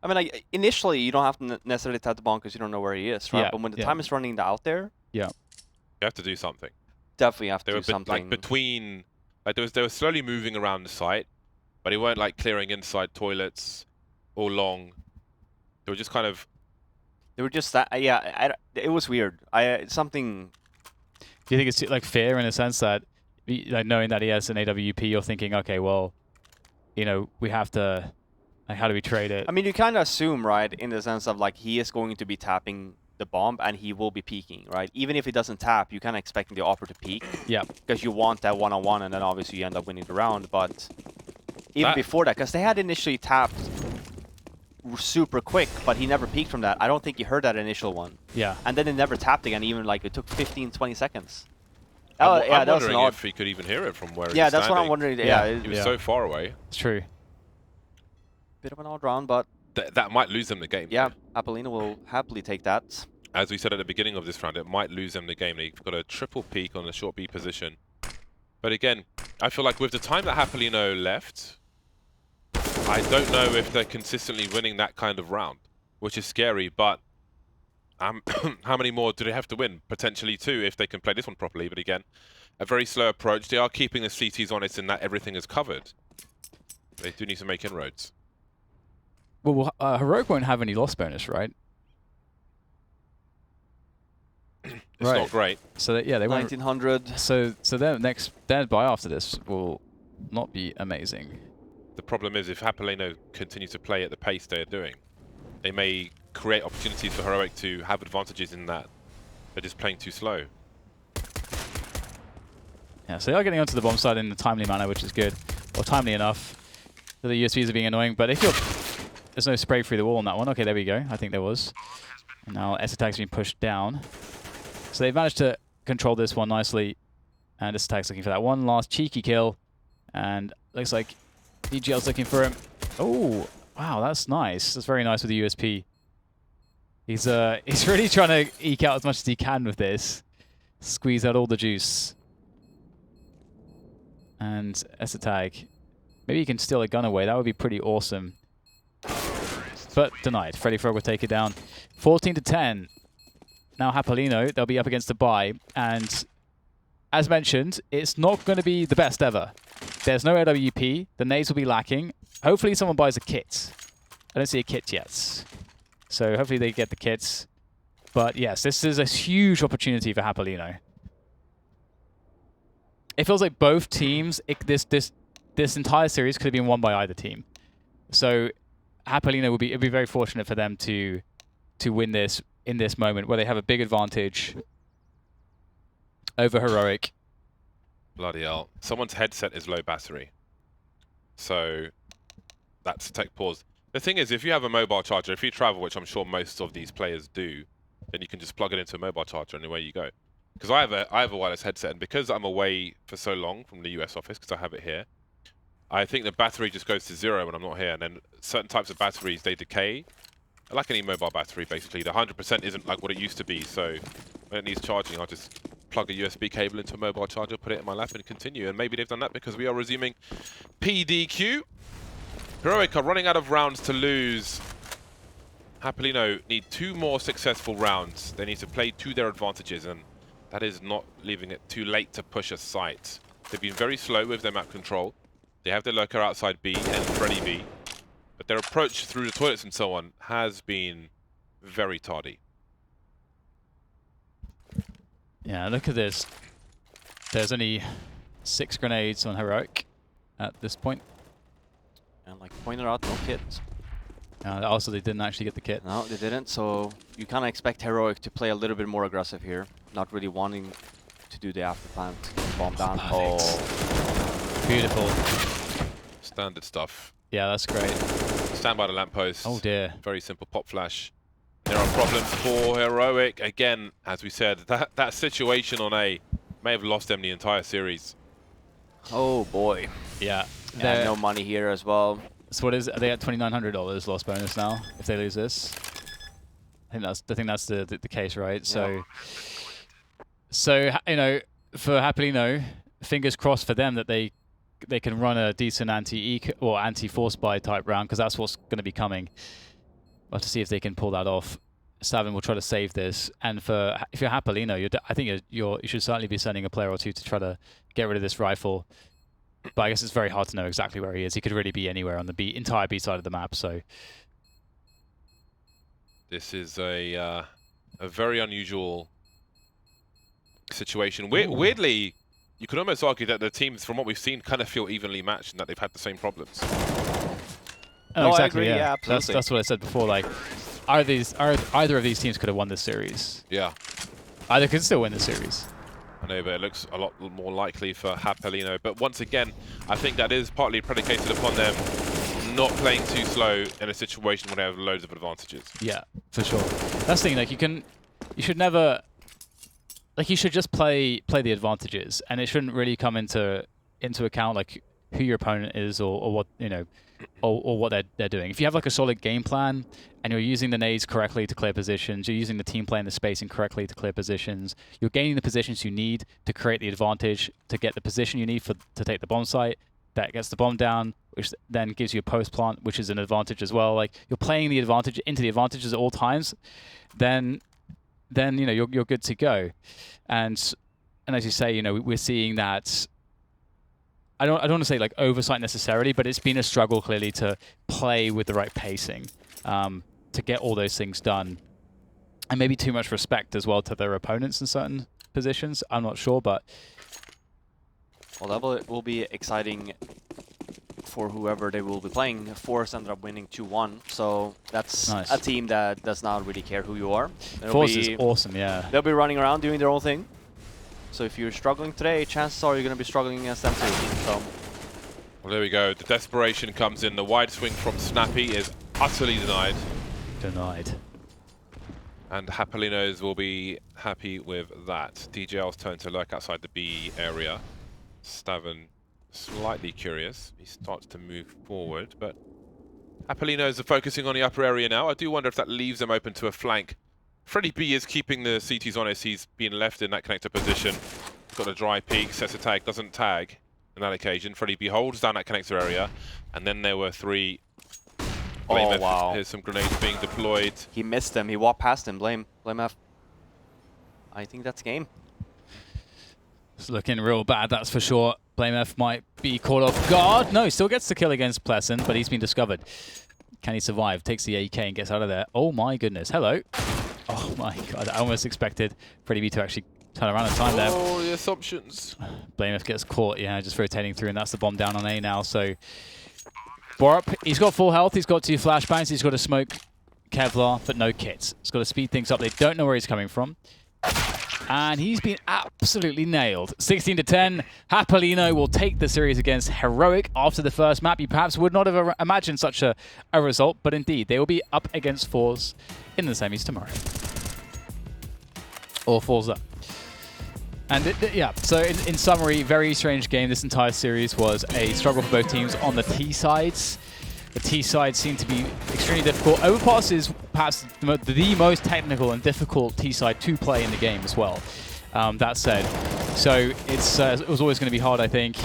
I mean, like, initially, you don't have to necessarily tap the bomb because you don't know where he is, right? Yeah, But when the time is running out there... Yeah. You have to do something. Definitely have to do Like, something. between... Like, they were slowly moving around the site, but they weren't, like, clearing inside toilets all long. They were just kind of... They were just that... Yeah, it was weird. Something... Do you think it's like fair in a sense that, like, knowing that he has an AWP, you're thinking, okay, well, you know, we have to, like, how do we trade it? I mean, you kind of assume, right, in the sense of, like, he is going to be tapping the bomb and he will be peeking, right? Even if he doesn't tap, you kind of expecting the offer to peek. Yeah. Because you want that one-on-one, and then obviously you end up winning the round. But even before that, because they had initially tapped super quick, but he never peeked from that. I don't think he heard that initial one. Yeah. And then it never tapped again, even like it took 15, 20 seconds. I'm that was wondering odd. if he could even hear it from where he was Yeah, that's what I'm standing. wondering. Yeah. Yeah, He was so far away. It's true. bit of an odd round, but That might lose them the game. yeah, Japaleno will happily take that. As we said at the beginning of this round, it might lose them the game. They've got a triple peak on the short B position. But again, I feel like with the time that Japaleno left, I don't know if they're consistently winning that kind of round, which is scary, but how many more do they have to win? Potentially 2 if they can play this one properly, but again, a very slow approach. They are keeping the CTs honest in that everything is covered. They do need to make inroads. Well, Heroic won't have any loss bonus, right? It's not great. So that, yeah, they won't. 1900. So their buy after this will not be amazing. The problem is if Japaleno continue to play at the pace they're doing, they may create opportunities for Heroic to have advantages in that. They're just playing too slow. Yeah, so they are getting onto the bomb side in a timely manner, which is good. Or timely enough. So the USBs are being annoying, but if there's no spray through the wall on that one. Okay, there we go. I think there was. And now S-Attack's being pushed down. So they've managed to control this one nicely. And S-Attack's looking for that one last cheeky kill. And looks like DGL's looking for him. Oh, wow, that's nice. That's very nice with the USP. He's really trying to eke out as much as he can with this. Squeeze out all the juice. And S-Attack, maybe he can steal a gun away. That would be pretty awesome. But denied. Freddy Frog will take it down. 14-10. Now Japaleno, they'll be up against the buy. And as mentioned, it's not going to be the best ever. There's no AWP. The nades will be lacking. Hopefully someone buys a kit. I don't see a kit yet. So hopefully they get the kits. But yes, this is a huge opportunity for Japaleno. It feels like both teams, this entire series could have been won by either team. So Japaleno it'd be very fortunate for them to win this in this moment where they have a big advantage over Heroic. Bloody hell. Someone's headset is low battery. So that's a tech pause. The thing is, if you have a mobile charger, if you travel, which I'm sure most of these players do, then you can just plug it into a mobile charger and away you go. Because I have a wireless headset, and because I'm away for so long from the US office, because I have it here, I think the battery just goes to 0 when I'm not here, and then certain types of batteries, they decay. Like any mobile battery, basically. The 100% isn't like what it used to be, so when it needs charging, I'll just plug a USB cable into a mobile charger, put it in my lap, and continue. And maybe they've done that because we are resuming PDQ. Heroic are running out of rounds to lose. Japaleno need 2 more successful rounds. They need to play to their advantages, and that is not leaving it too late to push a site. They've been very slow with their map control. They have their lurker outside B and Freddy B. But their approach through the toilets and so on has been very tardy. Yeah, look at this. There's only 6 grenades on Heroic at this point. And like pointed out, no kit. Also, they didn't actually get the kit. No, they didn't. So you kind of expect Heroic to play a little bit more aggressive here. Not really wanting to do the after plant. Bomb down. Oh, beautiful. Standard stuff. Yeah, that's great. Stand by the lamppost. Oh dear. Very simple pop flash. There are problems for Heroic. Again, as we said, that situation on A may have lost them the entire series. Oh boy. Yeah. Yeah, no money here as well. So what is? Are they at $2,900 loss bonus now if they lose this? I think that's the case, right? Yeah. So you know, for Japaleno, fingers crossed for them that they can run a decent anti-force buy type round, because that's what's going to be coming. We'll have to see if they can pull that off. Savin will try to save this, and if you're Japaleno, I think you should certainly be sending a player or two to try to get rid of this rifle. But I guess it's very hard to know exactly where he is. He could really be anywhere on the entire B side of the map. So this is a very unusual situation. Weirdly, you could almost argue that the teams, from what we've seen, kind of feel evenly matched and that they've had the same problems. Oh, exactly, I agree. Yeah, absolutely. That's what I said before. Like, either of these teams could have won this series. Yeah. Either could still win the series. I know, but it looks a lot more likely for Japaleno. But once again, I think that is partly predicated upon them not playing too slow in a situation where they have loads of advantages. Yeah, for sure. That's the thing. Like, you should never, like, you should just play the advantages, and it shouldn't really come into account like who your opponent is or what or what they're doing. If you have like a solid game plan and you're using the nades correctly to clear positions, you're using the team play and the spacing correctly to clear positions, you're gaining the positions you need to create the advantage, to get the position you need to take the bomb site, that gets the bomb down, which then gives you a post plant, which is an advantage as well. Like, you're playing the advantage into the advantages at all times, then you're good to go. And And as you say, you know, we're seeing that. I don't want to say like oversight necessarily, but it's been a struggle clearly to play with the right pacing, to get all those things done, and maybe too much respect as well to their opponents in certain positions. I'm not sure, but Well, that will be exciting for whoever they will be playing. Force ended up winning 2-1, so that's Nice. a team that does not really care who you are. Force is awesome, yeah. They'll be running around doing their own thing. So if you're struggling today, chances are you're going to be struggling against them too. So. Well, there we go. The desperation comes in. The wide swing from Snappy is utterly denied. Denied. And Japalenos will be happy with that. DJL's turn to lurk outside the B area. Stavin slightly curious. He starts to move forward, but Japalenos are focusing on the upper area now. I do wonder if that leaves them open to a flank. Freddy B is keeping the CTs honest. He's being left in that connector position. Got a dry peek, sets a tag, doesn't tag on that occasion. Freddy B holds down that connector area, and then there were 3. Blame Oh, F. wow. Here's some grenades being deployed. He missed them. He walked past him. Blame F. I think that's game. It's looking real bad, that's for sure. Blame F might be caught off guard. No, he still gets the kill against Pleasant, but he's been discovered. Can he survive? Takes the AK and gets out of there. Oh my goodness. Hello. Oh my god. I almost expected Freddy B to actually turn around in time there. Oh, the assumptions. Blame F gets caught, yeah, just rotating through, and that's the bomb down on A now. So Borup, he's got full health, he's got 2 flashbangs, he's got a smoke Kevlar, but no kits. He's got to speed things up. They don't know where he's coming from. And he's been absolutely nailed. 16-10. Japaleno will take the series against Heroic after the first map. You perhaps would not have imagined such a result, but indeed, they will be up against Force in the semis tomorrow. Or Forza. And yeah, so in summary, very strange game. This entire series was a struggle for both teams on the T sides. The T side seemed to be extremely difficult. Overpass is perhaps the most technical and difficult T side to play in the game as well. That said, so it was always going to be hard, I think.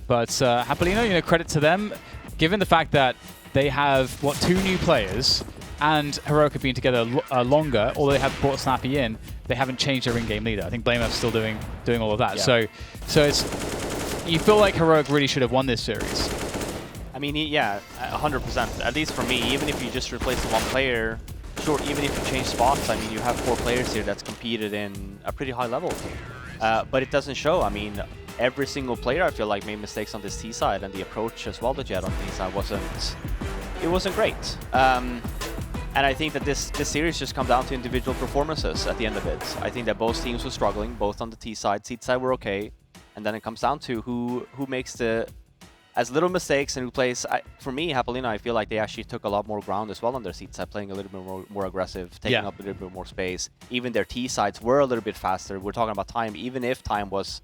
But Japaleno, you know, credit to them, given the fact that they have 2 new players, and Heroic have been together longer, although they have brought Snappy in, they haven't changed their in-game leader. I think BlameF's still doing all of that. Yeah. So it's, you feel like Heroic really should have won this series. I mean, yeah, 100%. At least for me, even if you just replace the 1 player, sure, even if you change spots, I mean, you have 4 players here that's competed in a pretty high level. But it doesn't show. I mean, every single player, I feel like, made mistakes on this T side, and the approach as well that you had on the T side wasn't great. And I think that this series just come down to individual performances at the end of it. I think that both teams were struggling, both on the T side. Seed side were okay, and then it comes down to who makes the as little mistakes and who plays. For me, Japaleno, I feel like they actually took a lot more ground as well on their seed side, playing a little bit more aggressive, taking up a little bit more space. Even their T sides were a little bit faster. We're talking about time, even if time was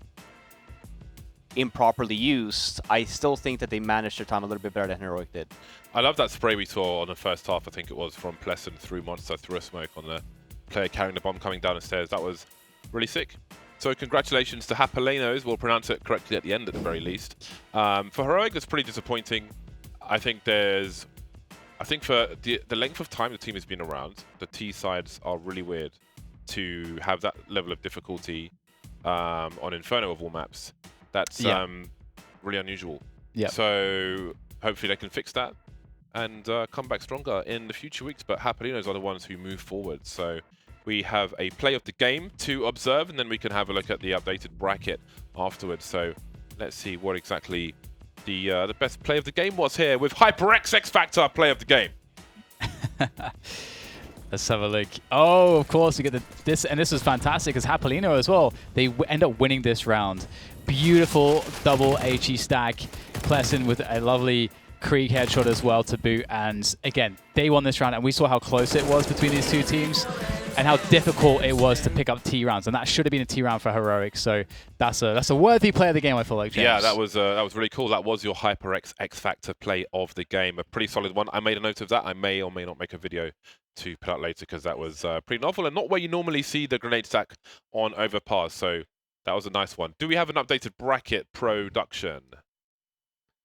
improperly used, I still think that they managed their time a little bit better than Heroic did. I love that spray we saw on the first half, I think it was, from Pleasant through Monster, through a smoke on the player carrying the bomb coming down the stairs. That was really sick. So congratulations to Japalenos. We'll pronounce it correctly at the end at the very least. For Heroic, that's pretty disappointing. I think for the length of time the team has been around, the T sides are really weird to have that level of difficulty on Inferno of all maps. That's really unusual. Yeah. So hopefully they can fix that and come back stronger in the future weeks. But Japalenos are the ones who move forward. So we have a play of the game to observe, and then we can have a look at the updated bracket afterwards. So let's see what exactly the best play of the game was here with HyperX X Factor play of the game. Let's have a look. Oh, of course, we get this, and this is fantastic because Japaleno as well. They end up winning this round. Beautiful double HE stack. Pleasant with a lovely Krieg headshot as well to boot. And again, they won this round, and we saw how close it was between these 2 teams and how difficult it was to pick up T rounds. And that should have been a T round for Heroic. So that's a worthy play of the game, I feel like, James. Yeah, that was really cool. That was your HyperX X Factor play of the game. A pretty solid one. I made a note of that. I may or may not make a video to put out later because that was pretty novel and not where you normally see the grenade stack on Overpass. So that was a nice one. Do we have an updated bracket production?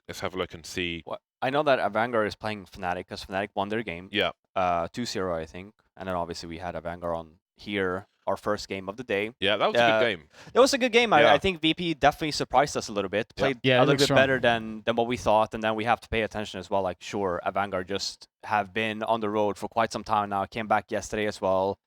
Let's have a look and see. Well, I know that Vanguard is playing Fnatic because Fnatic won their game. Yeah. 2-0, I think. And then obviously we had a Vanguard on here our first game of the day. Yeah, that was a good game. It was a good game. Yeah. I think VP definitely surprised us a little bit. Played Yeah, a it little looked bit strong. better than what we thought, and then we have to pay attention as well. Like, sure, Vanguard just have been on the road for quite some time now. Came back yesterday as well.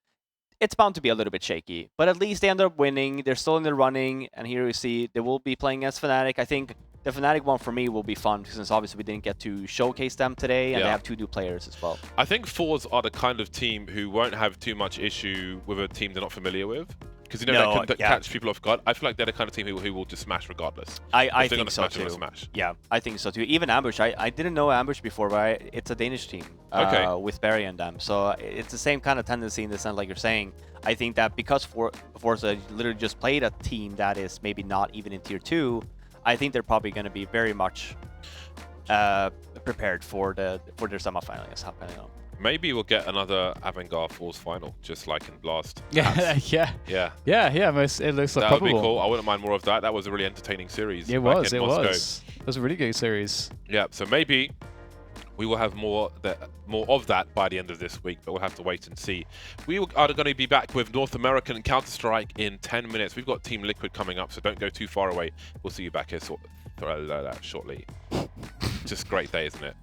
It's bound to be a little bit shaky, but at least they ended up winning. They're still in the running, and here we see they will be playing against Fnatic. I think the Fnatic one for me will be fun, since obviously we didn't get to showcase them today, and they have 2 new players as well. I think Fords are the kind of team who won't have too much issue with a team they're not familiar with. Because they can catch people off guard. I feel like they're the kind of team who will just smash regardless. I think so too. Smash. Yeah, I think so too. Even Ambush, I didn't know Ambush before, but it's a Danish team with Barry and them. So it's the same kind of tendency in the sense, like you're saying. I think that because Forza literally just played a team that is maybe not even in tier 2, I think they're probably going to be very much prepared for their semifinal against Japaleno. Maybe we'll get another Avangard Falls final, just like in Blast. Yeah, yeah. It looks like that would probable. be cool. I wouldn't mind more of that. That was a really entertaining series. It was. It was a really good series. Yeah. So maybe we will have more of that by the end of this week, but we'll have to wait and see. We are going to be back with North American Counter-Strike in 10 minutes. We've got Team Liquid coming up, so don't go too far away. We'll see you back here shortly. Just a great day, isn't it?